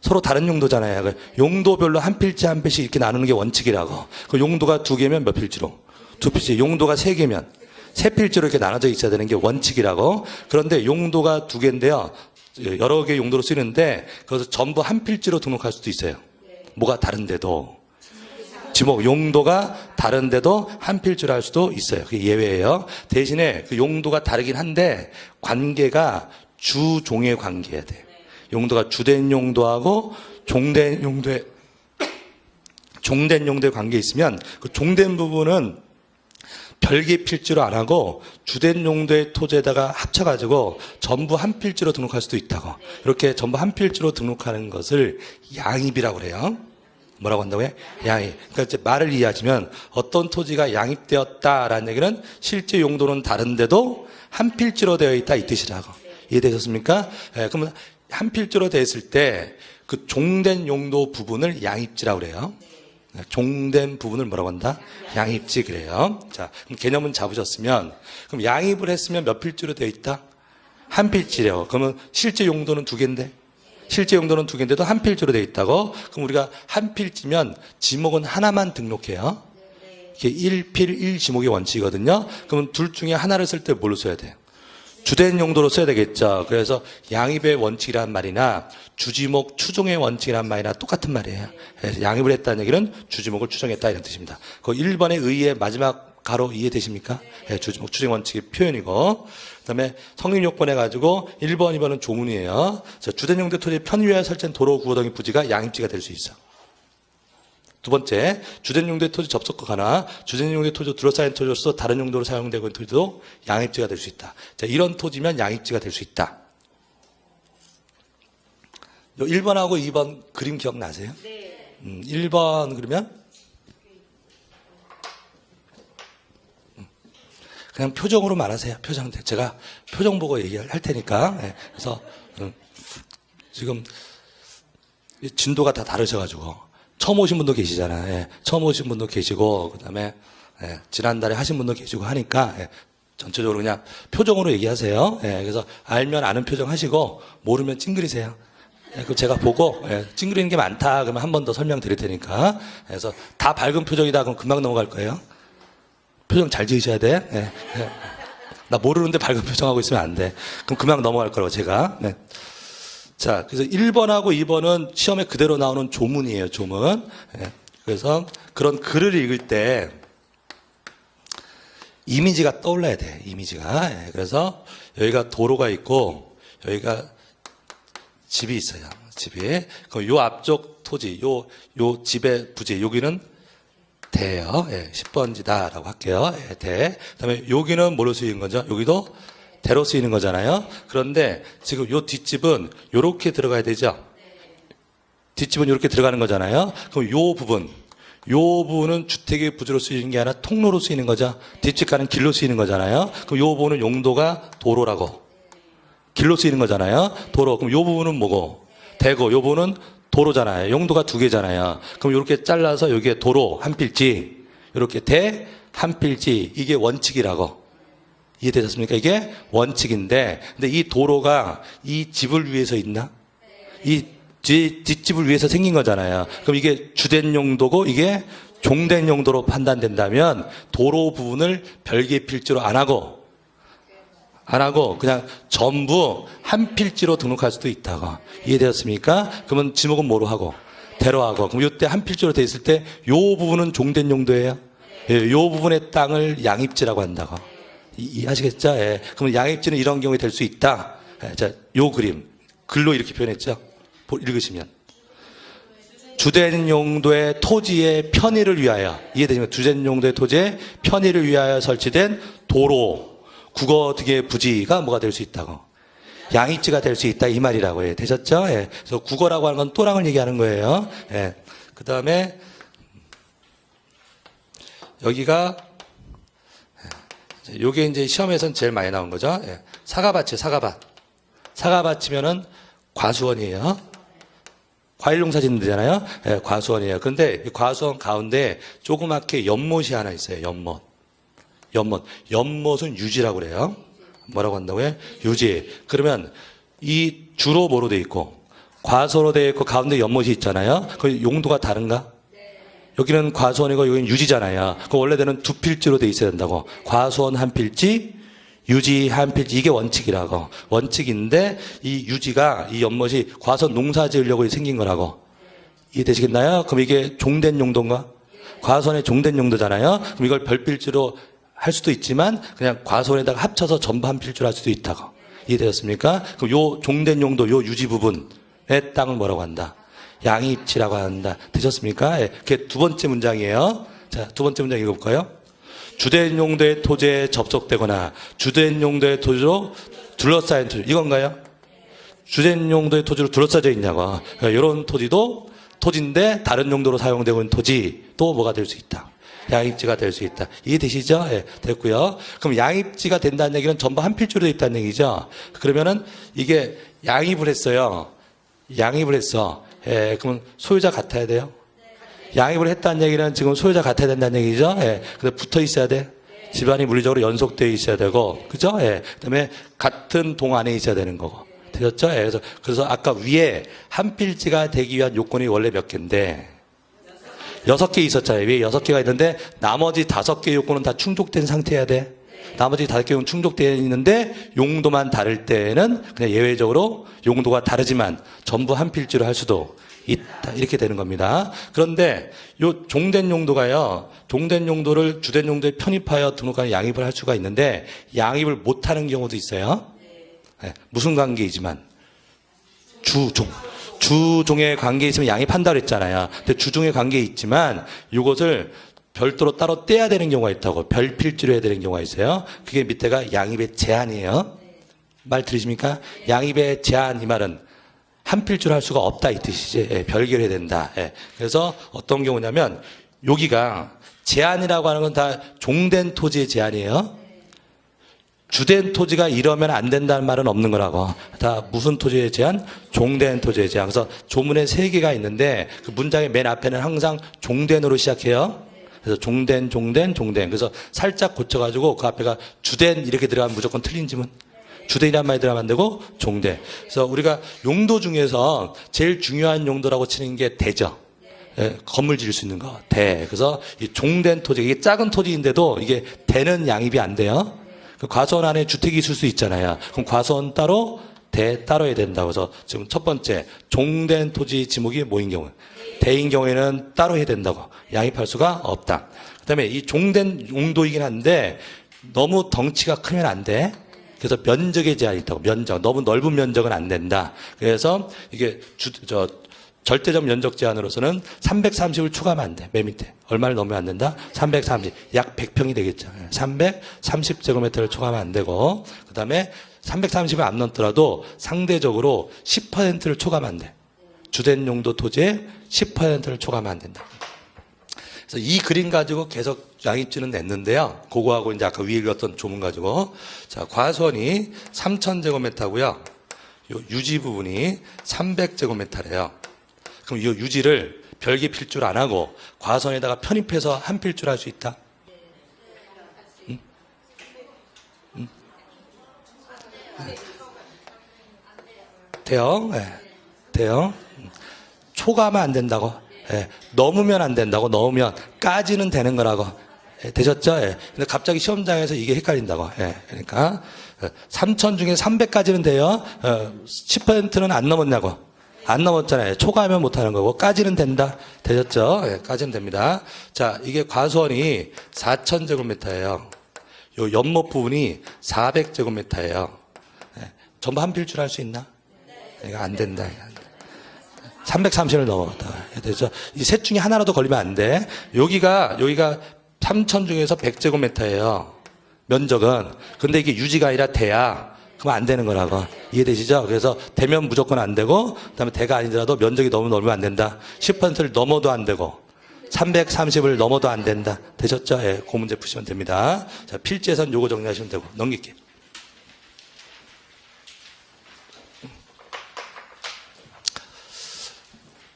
서로 다른 용도잖아요. 용도별로 한 필지 한 필지 이렇게 나누는 게 원칙이라고. 그 용도가 두 개면 몇 필지로? 두 필지. 용도가 세 개면 세 필지로 이렇게 나눠져 있어야 되는 게 원칙이라고. 그런데 용도가 두 개인데요. 여러 개 용도로 쓰이는데 그것을 전부 한 필지로 등록할 수도 있어요. 뭐가 다른데도. 지목 용도가 다른데도 한 필지로 할 수도 있어요. 그게 예외예요. 대신에 그 용도가 다르긴 한데 관계가 주종의 관계여야 돼요. 용도가 주된 용도하고 종된 용도의 관계 있으면 그 종된 부분은 별개 필지로 안 하고 주된 용도의 토지에다가 합쳐가지고 전부 한 필지로 등록할 수도 있다고. 이렇게 전부 한 필지로 등록하는 것을 양입이라고 그래요. 뭐라고 한다고요? 양입. 그러니까 이제 말을 이해하시면 어떤 토지가 양입되었다라는 얘기는 실제 용도는 다른데도 한 필지로 되어 있다 이 뜻이라고. 이해되셨습니까? 네, 그러면 한 필지로 되어 있을 때 그 종된 용도 부분을 양입지라고 그래요. 종된 부분을 뭐라고 한다? 양입지 그래요. 자, 그럼 개념은 잡으셨으면 그럼 양입을 했으면 몇 필지로 되어 있다? 한 필지래요. 그러면 실제 용도는 두 개인데? 실제 용도는 두 개인데도 한 필지로 되어 있다고? 그럼 우리가 한 필지면 지목은 하나만 등록해요. 이게 1필 1지목의 원칙이거든요. 그러면 둘 중에 하나를 쓸 때 뭘로 써야 돼요? 주된 용도로 써야 되겠죠. 그래서 양입의 원칙이란 말이나 주지목 추종의 원칙이란 말이나 똑같은 말이에요. 그래서 양입을 했다는 얘기는 주지목을 추정했다 이런 뜻입니다. 그 1번의 의의 마지막 가로 이해되십니까? 네, 주지목 추정 원칙의 표현이고, 그다음에 성립 요건 해가지고 1번, 2번은 조문이에요. 주된 용도 토지 편의에 설치한 도로, 구호 등의 부지가 양입지가 될 수 있어. 두 번째, 주된 용도의 토지 접속과 가나 주된 용도의 토지 둘러싸인 토지로서 다른 용도로 사용되고 있는 토지도 양입지가 될 수 있다. 자, 이런 토지면 양입지가 될 수 있다. 1번하고 2번 그림 기억나세요? 네. 1번 그러면 그냥 표정으로 말하세요. 표정. 제가 표정 보고 얘기할 테니까. 네. 그래서 지금 진도가 다 다르셔가지고 처음 오신 분도 계시잖아요. 예. 처음 오신 분도 계시고 그다음에 지난달에 하신 분도 계시고 하니까 전체적으로 그냥 표정으로 얘기하세요. 그래서 알면 아는 표정 하시고 모르면 찡그리세요. 그럼 제가 보고 찡그리는 게 많다 그러면 한 번 더 설명드릴 테니까. 그래서 다 밝은 표정이다 그럼 금방 넘어갈 거예요. 표정 잘 지으셔야 돼. 나 모르는데 밝은 표정하고 있으면 안 돼. 그럼 금방 넘어갈 거라고 제가. 자, 그래서 1번하고 2번은 시험에 그대로 나오는 조문이에요, 조문. 그래서 그런 글을 읽을 때 이미지가 떠올라야 돼, 이미지가. 그래서 여기가 도로가 있고 여기가 집이 있어요, 집이. 그럼 요 앞쪽 토지, 요 집의 부지, 여기는 대예요. 예, 10번지다라고 할게요. 예, 대. 그다음에 여기는 뭐로 쓰이는 거죠? 여기도 대로 쓰이는 거잖아요. 그런데 지금 요 뒷집은 요렇게 들어가야 되죠? 뒷집은 이렇게 들어가는 거잖아요. 그럼 요 부분은 주택의 부지로 쓰이는 게 아니라 통로로 쓰이는 거죠. 뒷집 가는 길로 쓰이는 거잖아요. 그럼 요 부분은 용도가 도로라고. 길로 쓰이는 거잖아요. 도로. 그럼 요 부분은 뭐고? 대고. 요 부분은 도로잖아요. 용도가 두 개잖아요. 그럼 이렇게 잘라서 여기에 도로 한 필지, 이렇게 대 한 필지, 이게 원칙이라고. 이해되셨습니까? 이게 원칙인데, 근데 이 도로가 이 집을 위해서 있나? 이 뒷집을 위해서 생긴 거잖아요. 그럼 이게 주된 용도고 이게 종된 용도로 판단된다면 도로 부분을 별개 필지로 안 하고 그냥 전부 한 필지로 등록할 수도 있다고. 이해되었습니까? 그러면 지목은 뭐로 하고? 대로 하고. 그럼 이때 한 필지로 돼 있을 때 요 부분은 종된 용도예요. 예, 요 부분의 땅을 양입지라고 한다고. 이해하시겠죠? 예. 그러면 양입지는 이런 경우에 될 수 있다. 예, 자, 요 그림. 글로 이렇게 표현했죠? 읽으시면. 주된 용도의 토지의 편의를 위하여, 이해되시면 주된 용도의 토지의 편의를 위하여 설치된 도로, 국어 등의 부지가 뭐가 될 수 있다고? 양입지가 될 수 있다, 이 말이라고 해요. 되셨죠? 예. 그래서 국어라고 하는 건 또랑을 얘기하는 거예요. 예. 그 다음에, 여기가, 요게 이제 시험에서는 제일 많이 나온 거죠. 예. 사과밭이에요, 사과밭. 사과밭이면은 과수원이에요. 과일 농사 짓는 데잖아요. 예, 과수원이에요. 그런데 이 과수원 가운데 조그맣게 연못이 하나 있어요. 연못은 유지라고 그래요. 뭐라고 한다고요? 유지. 그러면 이 주로 뭐로 돼 있고 과수원으로 돼 있고 가운데 연못이 있잖아요. 그 용도가 다른가? 여기는 과수원이고 여기는 유지잖아요. 그 원래대로는 두 필지로 돼 있어야 된다고. 과수원 한 필지, 유지 한 필지, 이게 원칙이라고. 원칙인데 이 유지가, 이 연못이 과수원 농사 지으려고 생긴 거라고. 이해되시겠나요? 그럼 이게 종된 용도인가? 과수원의 종된 용도잖아요. 그럼 이걸 별필지로 할 수도 있지만 그냥 과수원에다가 합쳐서 전부 한 필지로 할 수도 있다고. 이해되셨습니까? 그럼 요 종된 용도, 요 유지 부분의 땅을 뭐라고 한다? 양입지라고 한다. 되셨습니까? 예, 그게 두 번째 문장이에요. 자, 두 번째 문장 읽어볼까요? 주된 용도의 토지에 접속되거나 주된 용도의 토지로 둘러싸인 토지, 이건가요? 주된 용도의 토지로 둘러싸져 있냐고. 그러니까 이런 토지도 토지인데 다른 용도로 사용되고 있는 토지도 뭐가 될 수 있다. 양입지가 될 수 있다. 이해되시죠? 예, 됐고요. 그럼 양입지가 된다는 얘기는 전부 한 필지로 되어 있다는 얘기죠. 그러면은 이게 양입을 했어요. 양입을 했어. 예, 그러면 소유자 같아야 돼요? 양입을 했다는 얘기는 지금 소유자 같아야 된다는 얘기죠. 예. 근데 붙어 있어야 돼. 집안이 물리적으로 연속되어 있어야 되고, 그죠? 예. 그다음에 같은 동 안에 있어야 되는 거고. 되셨죠? 예. 그래서 아까 위에 한 필지가 되기 위한 요건이 원래 몇 개인데 6개 있었잖아요. 위에 6개가 있는데 나머지 5개 요건은 다 충족된 상태여야 돼. 나머지 5개는 충족되어 있는데 용도만 다를 때는 그냥 예외적으로 용도가 다르지만 전부 한 필지로 할 수도 있다. 이렇게 되는 겁니다. 그런데 요 종된 용도가요. 종된 용도를 주된 용도에 편입하여 등록하는 양입을 할 수가 있는데 양입을 못하는 경우도 있어요. 네, 무슨 관계이지만 주종의 관계에 있으면 양입한다고 했잖아요. 근데 주종의 관계에 있지만 이것을 별도로 따로 떼야 되는 경우가 있다고. 별필지로 해야 되는 경우가 있어요. 그게 밑에가 양입의 제한이에요. 말 들으십니까? 양입의 제한, 이 말은 한 필지로 할 수가 없다, 이 뜻이지. 예, 별개로 해야 된다. 예. 그래서 어떤 경우냐면 여기가 제한이라고 하는 건 다 종된 토지의 제한이에요. 주된 토지가 이러면 안 된다는 말은 없는 거라고. 다 무슨 토지의 제한? 종된 토지의 제한. 그래서 조문에 3개가 있는데 그 문장의 맨 앞에는 항상 종된으로 시작해요. 그래서 종된. 그래서 살짝 고쳐가지고 그 앞에가 주된 이렇게 들어가면 무조건 틀린 지문. 주된이란 말이 들어가면 안 되고 종대. 그래서 우리가 용도 중에서 제일 중요한 용도라고 치는 게 대죠. 예, 건물 지을 수 있는 거. 대. 그래서 이 종된 토지, 이게 작은 토지인데도 이게 대는 양입이 안 돼요. 그 과수원 안에 주택이 있을 수 있잖아요. 그럼 과수원 따로, 대 따로 해야 된다고. 그래서 지금 첫 번째 종된 토지 지목이 뭐인 경우? 대인 경우에는 따로 해야 된다고. 양입할 수가 없다. 그다음에 이 종된 용도이긴 한데 너무 덩치가 크면 안 돼. 그래서 면적의 제한이 있다고. 면적. 너무 넓은 면적은 안 된다. 그래서 이게 절대적 면적 제한으로서는 330을 추가하면 안 돼. 맨 밑에. 얼마를 넣으면 안 된다? 330. 약 100평이 되겠죠. 330제곱미터를 추가하면 안 되고, 그 다음에 330을 안 넣더라도 상대적으로 10%를 초과하면 안 돼. 주된 용도 토지의 10%를 초과하면 안 된다. 그래서 이 그림 가지고 계속 양입지는 냈는데요. 그거하고 이제 아까 위에 읽었던 조문 가지고. 자, 과수원이 3000제곱미터고요. 요 유지 부분이 300제곱미터래요. 그럼 이 유지를 별개 필줄 안 하고 과수원에다가 편입해서 한 필줄 할 수 있다? 응? 응? 돼요? 네. 돼요? 초과하면 안 된다고. 예, 넘으면 안 된다고. 넣으면까지는 되는 거라고. 예, 되셨죠? 예. 근데 갑자기 시험장에서 이게 헷갈린다고. 예, 그러니까 3,000 중에 300까지는 돼요. 10%는 안 넘었냐고. 안 넘었잖아요. 초과하면 못하는 거고. 까지는 된다. 되셨죠? 예, 까지는 됩니다. 자, 이게 과수원이 4,000제곱미터예요. 요 연못 부분이 400제곱미터예요. 예, 전부 한 필줄 할 수 있나? 이거 안 된다. 330을 넘었다. 그래서 이 셋 중에 하나라도 걸리면 안 돼. 여기가 3,000 중에서 100제곱미터예요. 면적은. 근데 이게 유지가 아니라 대야. 그럼 안 되는 거라고. 이해되시죠? 그래서 되면 무조건 안 되고, 그다음에 대가 아니더라도 면적이 너무 넓으면 안 된다. 10%를 넘어도 안 되고, 330을 넘어도 안 된다. 되셨죠? 예, 그 문제 푸시면 됩니다. 자, 필지에선 요거 정리하시면 되고, 넘길게요.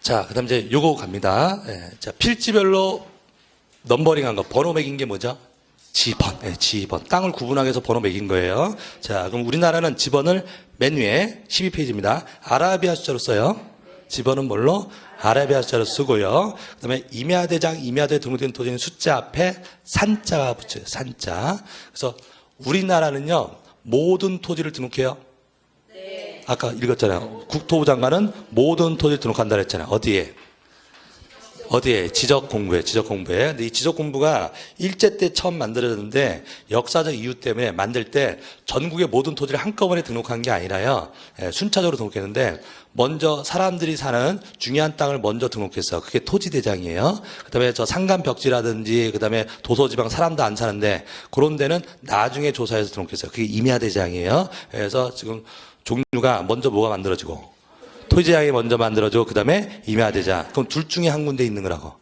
자, 그 다음 이제 요거 갑니다. 예, 자, 필지별로 넘버링한 거, 번호 매긴 게 뭐죠? 지번. 예, 지번. 땅을 구분하기 위해서 번호 매긴 거예요. 자, 그럼 우리나라는 지번을 맨 위에 12페이지입니다. 아라비아 숫자로 써요. 지번은 뭘로? 아라비아 숫자로 쓰고요. 그 다음에 임야대장, 임야대에 등록된 토지는 숫자 앞에 산자가 붙여요. 산자. 그래서 우리나라는요, 모든 토지를 등록해요. 아까 읽었잖아요. 국토부 장관은 모든 토지를 등록한다 그랬잖아요. 어디에? 지적공부에. 근데 이 지적공부가 일제 때 처음 만들어졌는데 역사적 이유 때문에 만들 때 전국의 모든 토지를 한꺼번에 등록한 게 아니라요. 순차적으로 등록했는데 먼저 사람들이 사는 중요한 땅을 먼저 등록했어요. 그게 토지대장이에요. 그다음에 저 산간벽지라든지 그다음에 도서지방 사람도 안 사는데 그런 데는 나중에 조사해서 등록했어요. 그게 임야대장이에요. 그래서 지금 종류가 먼저 뭐가 만들어지고 토지대장이 먼저 만들어지고 그 다음에 임야대장. 그럼 둘 중에 한 군데 있는 거라고.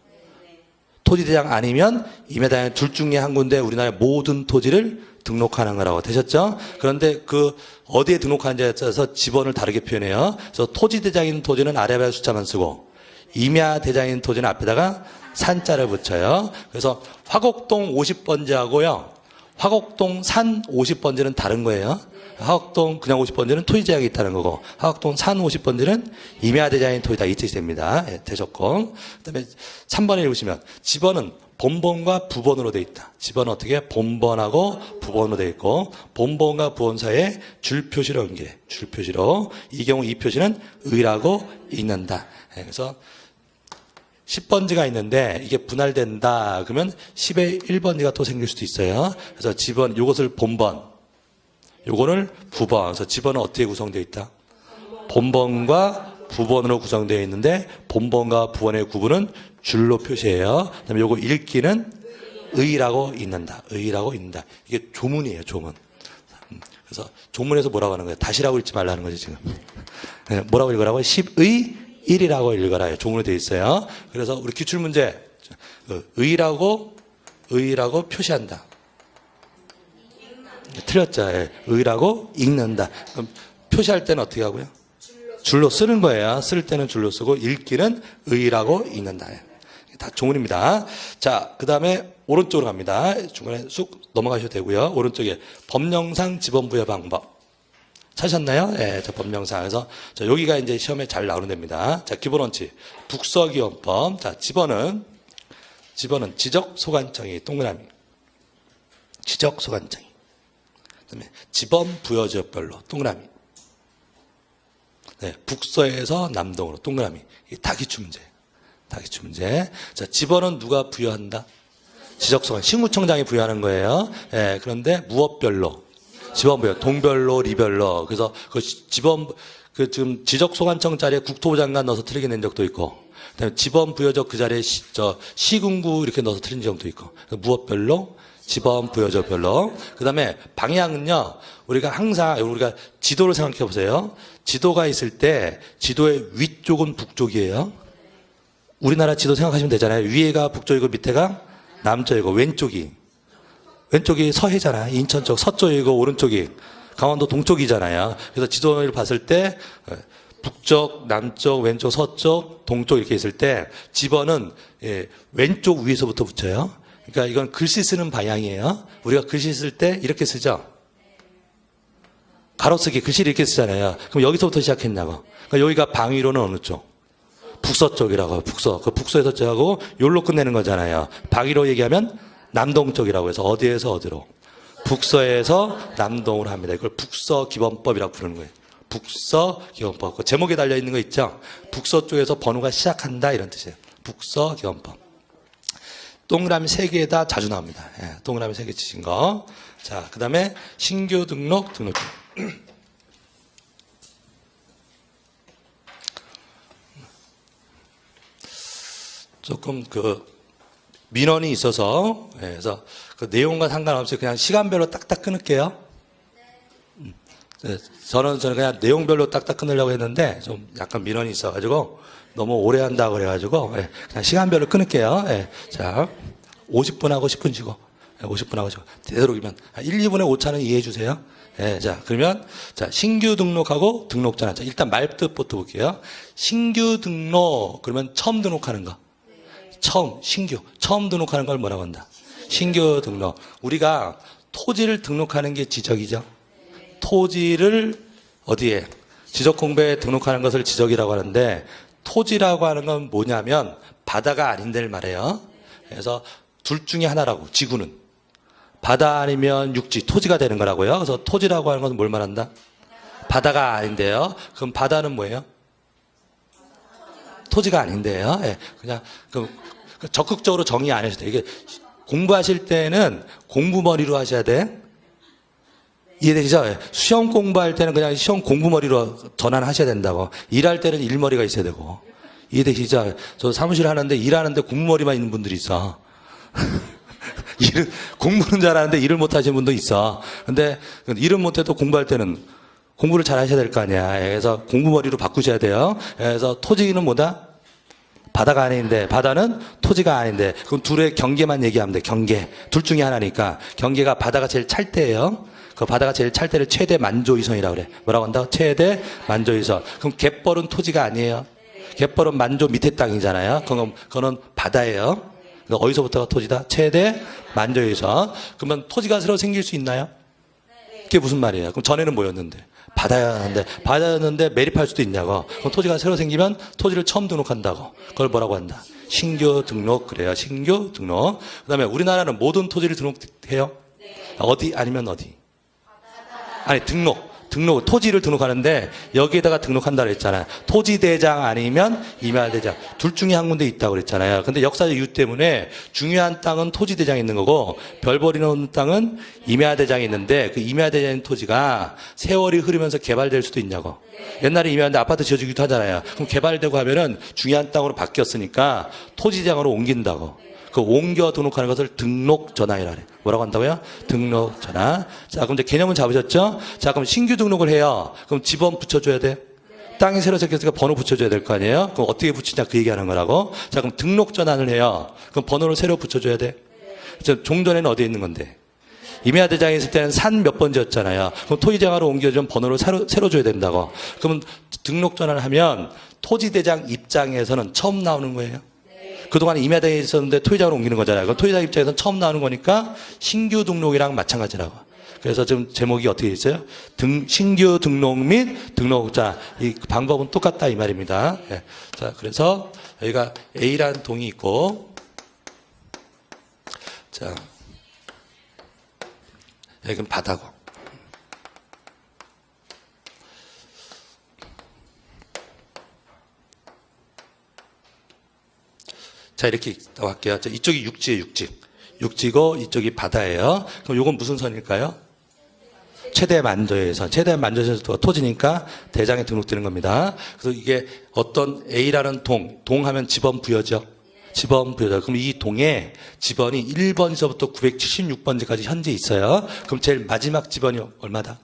토지대장 아니면 임야대장 둘 중에 한 군데 우리나라의 모든 토지를 등록하는 거라고. 되셨죠? 그런데 그 어디에 등록하는지에 따라서 지번을 다르게 표현해요. 그래서 토지대장인 토지는 아래에 숫자만 쓰고 임야대장인 토지는 앞에다가 산자를 붙여요. 그래서 화곡동 50번지하고요. 화곡동 산 50번지는 다른 거예요. 화곡동 그냥 50번지는 토지제약이 있다는 거고 화곡동 산 50번지는 임야대장인 토지다 이 뜻이 됩니다. 예, 되셨고 그다음에 3번에 읽으시면 지번은 본번과 부번으로 되어 있다. 지번은 어떻게? 본번하고 부번으로 되어 있고 본번과 부번 사이에 줄 표시로 연결해. 줄 표시로. 이 경우 이 표시는 의라고 읽는다. 예, 그래서 10번지가 있는데 이게 분할된다. 그러면 10의 1번지가 또 생길 수도 있어요. 그래서 지번 이것을 본번 요거를 부번. 그래서 지번은 어떻게 구성되어 있다? 본번과 부번으로 구성되어 있는데 본번과 부번의 구분은 줄로 표시해요. 그다음에 요거 읽기는 의라고 읽는다. 의라고 읽는다. 이게 조문이에요. 조문. 그래서 조문에서 뭐라고 하는 거예요? 다시라고 읽지 말라는 거죠 지금. 뭐라고 읽으라고? 10의 1이라고 읽어라. 조문으로 되어 있어요. 그래서 우리 기출문제 의라고 표시한다. 틀렸죠. 예. 의라고 읽는다. 그럼 표시할 때는 어떻게 하고요? 줄로 쓰는 거예요. 쓸 때는 줄로 쓰고 읽기는 의라고 읽는다. 다 조문입니다. 자, 그 다음에 오른쪽으로 갑니다. 중간에 쑥 넘어가셔도 되고요. 오른쪽에 법령상 지번 부여 방법. 찾으셨나요? 예, 자, 법령상. 그래서 자, 여기가 이제 시험에 잘 나오는 데입니다. 자, 기본 원칙. 북서기원법. 자, 지번은 지적소관청이 동그라미. 지적소관청이. 그다음에 지번 부여지역별로 동그라미. 네, 북서에서 남동으로 동그라미. 이게 다 기출문제. 다 기출문제. 자, 지번은 누가 부여한다? 지적소관. 시무청장이 부여하는 거예요. 네, 그런데 무엇별로? 지번부여. 동별로, 리별로. 그래서 그 지번, 그 지금 지적소관청 자리에 국토부 장관 넣어서 틀리게 낸 적도 있고, 그다음에 지번부여적 그 자리에 시군구 이렇게 넣어서 틀린 적도 있고, 무엇별로? 지번부여적별로. 그다음에 방향은요, 우리가 항상, 우리가 지도를 생각해 보세요. 지도가 있을 때, 지도의 위쪽은 북쪽이에요. 우리나라 지도 생각하시면 되잖아요. 위에가 북쪽이고 밑에가 남쪽이고, 왼쪽이 서해잖아. 인천 쪽 서쪽이고 오른쪽이 강원도 동쪽이잖아요. 그래서 지도를 봤을 때 북쪽, 남쪽, 왼쪽, 서쪽, 동쪽 이렇게 있을 때 지번은 왼쪽 위에서부터 붙여요. 그러니까 이건 글씨 쓰는 방향이에요. 우리가 글씨 쓸 때 이렇게 쓰죠. 가로쓰기 글씨를 이렇게 쓰잖아요. 그럼 여기서부터 시작했냐고. 그러니까 여기가 방위로는 어느 쪽? 북서쪽이라고. 북서. 그 북서에서 저하고 요로 끝내는 거잖아요. 방위로 얘기하면 남동쪽이라고 해서 어디에서 어디로? 북서에서 남동으로 합니다. 이걸 북서기본법이라고 부르는 거예요. 북서기본법. 그 제목에 달려있는 거 있죠? 북서 쪽에서 번호가 시작한다 이런 뜻이에요. 북서기본법. 동그라미 3개에다 자주 나옵니다. 예, 동그라미 3개 치신 거. 자, 그 다음에 신규 등록증. 조금 민원이 있어서, 그래서 그 내용과 상관없이 그냥 시간별로 딱딱 끊을게요. 네, 저는 그냥 내용별로 딱딱 끊으려고 했는데 좀 약간 민원이 있어가지고 너무 오래 한다고 그래가지고 그냥 시간별로 끊을게요. 자, 50분 하고 10분 쉬고, 50분 하고 10분. 되도록이면 1, 2분의 오차는 이해해 주세요. 자, 그러면, 자, 신규 등록하고 등록전환. 자, 일단 말뜻부터 볼게요. 신규 등록, 그러면 처음 등록하는 거. 처음 등록하는 걸 뭐라고 한다? 신규 등록. 우리가 토지를 등록하는 게 지적이죠. 토지를 어디에? 지적공부에 등록하는 것을 지적이라고 하는데, 토지라고 하는 건 뭐냐면 바다가 아닌 데를 말해요. 그래서 둘 중에 하나라고. 지구는 바다 아니면 육지, 토지가 되는 거라고요. 그래서 토지라고 하는 건 뭘 말한다? 바다가 아닌데요. 그럼 바다는 뭐예요? 토지가 아닌데요. 그냥 적극적으로 정의 안 하셔도 돼. 이게 공부하실 때는 공부머리로 하셔야 돼. 이해되시죠? 시험 공부할 때는 그냥 시험 공부머리로 전환하셔야 된다고. 일할 때는 일머리가 있어야 되고. 이해되시죠? 저 사무실 하는데 일하는데 공부머리만 있는 분들이 있어. 공부는 잘하는데 일을 못 하시는 분도 있어. 근데 일은 못해도 공부할 때는 공부를 잘 하셔야 될 거 아니야. 그래서 공부머리로 바꾸셔야 돼요. 그래서 토지는 뭐다? 바다가 아닌데, 바다는 토지가 아닌데, 그럼 둘의 경계만 얘기하면 돼. 경계. 둘 중에 하나니까. 경계가 바다가 제일 찰 때예요. 그 바다가 제일 찰 때를 최대 만조이선이라고 그래. 뭐라고 한다? 최대 만조이선. 그럼 갯벌은 토지가 아니에요. 갯벌은 만조 밑에 땅이잖아요. 그건 바다예요. 어디서부터가 토지다? 최대 만조이선. 그러면 토지가 새로 생길 수 있나요? 그게 무슨 말이에요? 그럼 전에는 뭐였는데? 바다였는데 매립할 수도 있냐고. 그럼 토지가 새로 생기면 토지를 처음 등록한다고. 그걸 뭐라고 한다? 신규 등록. 그래요. 신규 등록. 그 다음에 우리나라는 모든 토지를 등록해요? 어디 아니면 어디? 아니, 토지를 등록하는데 여기에다가 등록한다고 그랬잖아요. 토지대장 아니면 임야대장. 둘 중에 한 군데 있다고 그랬잖아요. 근데 역사적 이유 때문에 중요한 땅은 토지대장이 있는 거고 별 버리는 땅은 임야대장이 있는데 그 임야대장 토지가 세월이 흐르면서 개발될 수도 있냐고. 옛날에 임야인데 아파트 지어주기도 하잖아요. 그럼 개발되고 하면은 중요한 땅으로 바뀌었으니까 토지대장으로 옮긴다고. 그 옮겨 등록하는 것을 등록 전환이라 그래. 뭐라고 한다고요? 등록 전환. 자, 그럼 이제 개념은 잡으셨죠? 자, 그럼 신규 등록을 해요. 그럼 지번 붙여줘야 돼? 땅이 새로 생겼으니까 번호 붙여줘야 될 거 아니에요? 그럼 어떻게 붙이냐 그 얘기하는 거라고. 자, 그럼 등록 전환을 해요. 그럼 번호를 새로 붙여줘야 돼? 종전에는 어디에 있는 건데? 임야대장에 있을 때는 산 몇 번지였잖아요. 그럼 토지대장으로 옮겨주면 번호를 새로 줘야 된다고. 그러면 등록 전환을 하면 토지대장 입장에서는 처음 나오는 거예요. 그동안 임야대에 있었는데 토지장으로 옮기는 거잖아요. 그럼 토지장 입장에서는 처음 나오는 거니까 신규 등록이랑 마찬가지라고. 그래서 지금 제목이 어떻게 있어요? 신규 등록 및 등록자. 이 방법은 똑같다 이 말입니다. 네. 자, 그래서 여기가 A라는 동이 있고, 자, 여기는 바다고. 자, 이렇게 할게요. 자, 이쪽이 육지예요, 육지. 육지고 이쪽이 바다예요. 그럼 이건 무슨 선일까요? 최대 만조에선, 최대 만조에서 토지니까 대장에 등록되는 겁니다. 그래서 이게 어떤 A라는 동하면 지번 부여죠. 지번 부여죠. 그럼 이 동에 지번이 1번서부터 976번지까지 현재 있어요. 그럼 제일 마지막 지번이 얼마다?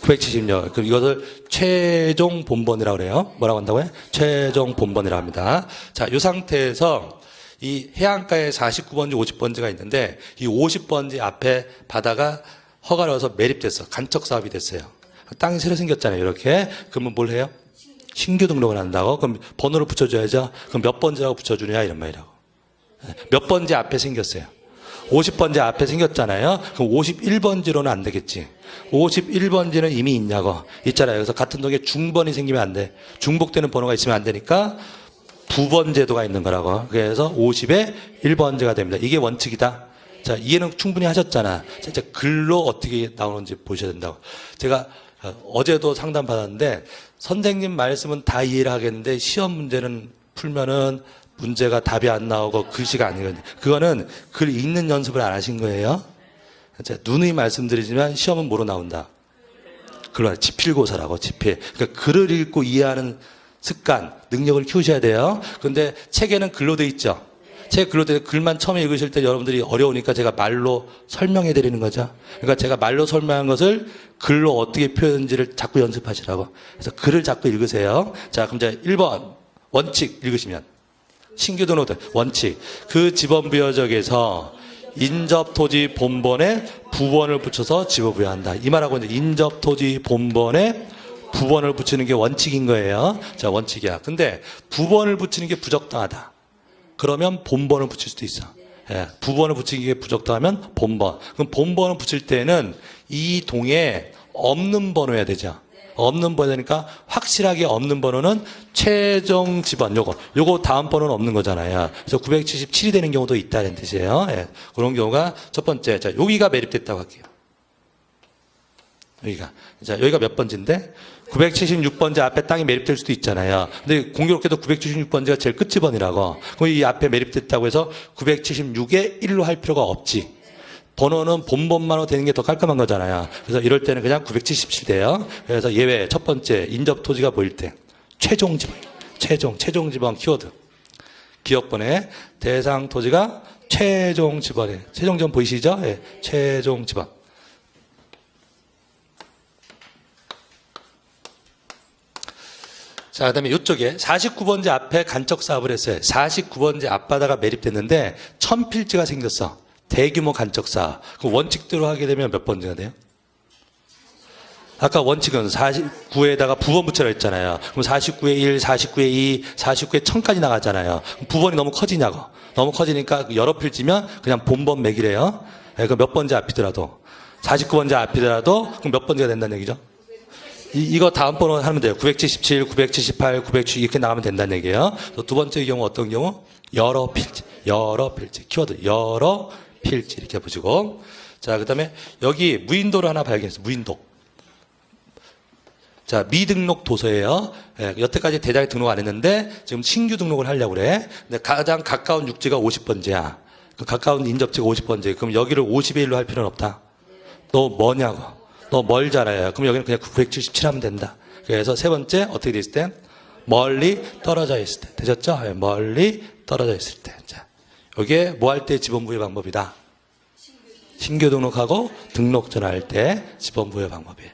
976. 그럼 이것을 최종 본번이라고 그래요. 뭐라고 한다고요? 최종 본번이라고 합니다. 자, 이 상태에서 이 해안가에 49번지, 50번지가 있는데 이 50번지 앞에 바다가 허가를 얻어서 매립됐어. 간척 사업이 됐어요. 땅이 새로 생겼잖아요. 이렇게. 그러면 뭘 해요? 신규 등록을 한다고? 그럼 번호를 붙여줘야죠. 그럼 몇 번지라고 붙여주냐 이런 말이라고. 몇 번지 앞에 생겼어요. 50번지 앞에 생겼잖아요. 그럼 51번지로는 안 되겠지. 51번지는 이미 있냐고. 있잖아요. 그래서 같은 동에 중번이 생기면 안 돼. 중복되는 번호가 있으면 안 되니까 부번 제도가 있는 거라고. 그래서 50에 1번지가 됩니다. 이게 원칙이다. 자, 이해는 충분히 하셨잖아. 진짜 글로 어떻게 나오는지 보셔야 된다고. 제가 어제도 상담 받았는데 선생님 말씀은 다 이해를 하겠는데 시험 문제는 풀면은 문제가 답이 안 나오고 글씨가 아니거든요. 그거는 글 읽는 연습을 안 하신 거예요. 제가 누누이 말씀드리지만 시험은 뭐로 나온다? 글로 지필고사라고 지필. 그러니까 글을 읽고 이해하는 습관, 능력을 키우셔야 돼요. 그런데 책에는 글로 돼 있죠. 책 글로 돼 글만 처음에 읽으실 때 여러분들이 어려우니까 제가 말로 설명해 드리는 거죠. 그러니까 제가 말로 설명한 것을 글로 어떻게 표현인지를 자꾸 연습하시라고. 그래서 글을 자꾸 읽으세요. 자, 그럼 이제 1번 원칙 읽으시면 신규 등록 원칙. 그 지번부여적에서 인접토지 본번에 부번을 붙여서 지번부여한다. 이 말하고 이제 인접토지 본번에 부번을 붙이는 게 원칙인 거예요. 자, 원칙이야. 근데 부번을 붙이는 게 부적당하다. 그러면 본번을 붙일 수도 있어. 예, 부번을 붙이는 게 부적당하면 본번. 그럼 본번을 붙일 때는 이 동에 없는 번호여야 되죠. 없는 번호니까 확실하게 없는 번호는 최종 지번 요거 다음 번호는 없는 거잖아요. 그래서 977이 되는 경우도 있다는 뜻이에요. 예, 그런 경우가 첫 번째. 자, 여기가 매립됐다고 할게요. 여기가 몇 번지인데? 976번지 앞에 땅이 매립될 수도 있잖아요. 근데 공교롭게도 976번지가 제일 끝지번이라고. 그럼 이 앞에 매립됐다고 해서 976에 1로 할 필요가 없지. 번호는 본번만으로 되는 게 더 깔끔한 거잖아요. 그래서 이럴 때는 그냥 977 돼요. 그래서 예외 첫 번째 인접 토지가 보일 때 최종 지번. 최종 지번 키워드. 기업번에 대상 토지가 최종 지번에. 최종 지번 보이시죠? 예, 최종 지번. 자, 그 다음에 이쪽에 49번지 앞에 간척 사업을 했어요. 49번지 앞바다가 매립됐는데 1000필지가 생겼어. 대규모 간척 사업. 그 원칙대로 하게 되면 몇 번지가 돼요? 아까 원칙은 49에다가 부번 붙여라 했잖아요. 그럼 49에 1, 49에 2, 49에 1000까지 나가잖아요. 부번이 너무 커지냐고. 너무 커지니까 여러 필지면 그냥 본번 매기래요. 네, 그럼 몇 번지 앞이더라도. 49번지 앞이더라도 그럼 몇 번지가 된다는 얘기죠? 이거 다음 번호 하면 돼요. 977, 978, 970 이렇게 나가면 된다는 얘기예요. 두 번째 경우 어떤 경우? 여러 필지. 키워드 여러 필지 이렇게 보시고. 자, 그다음에 여기 무인도를 하나 발견했어요. 무인도. 자, 미등록 도서예요. 예, 여태까지 대장에 등록 안 했는데 지금 신규 등록을 하려고 그래. 근데 가장 가까운 육지가 50번지야. 그 가까운 인접지가 50번지. 그럼 여기를 50에 1로 할 필요는 없다. 너 뭐냐고. 너 멀잖아요. 그럼 여기는 그냥 977 하면 된다. 그래서 세 번째 어떻게 돼 있을 때? 멀리 떨어져 있을 때. 되셨죠? 네, 멀리 떨어져 있을 때. 자, 이게 뭐 할 때 지번부여 방법이다. 신규 등록하고 등록 전화할 때 지번부여 방법이에요.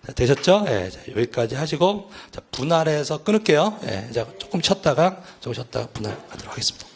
자, 되셨죠? 네, 자, 여기까지 하시고 자, 분할해서 끊을게요. 네, 자, 조금 쉬었다가 분할하도록 하겠습니다.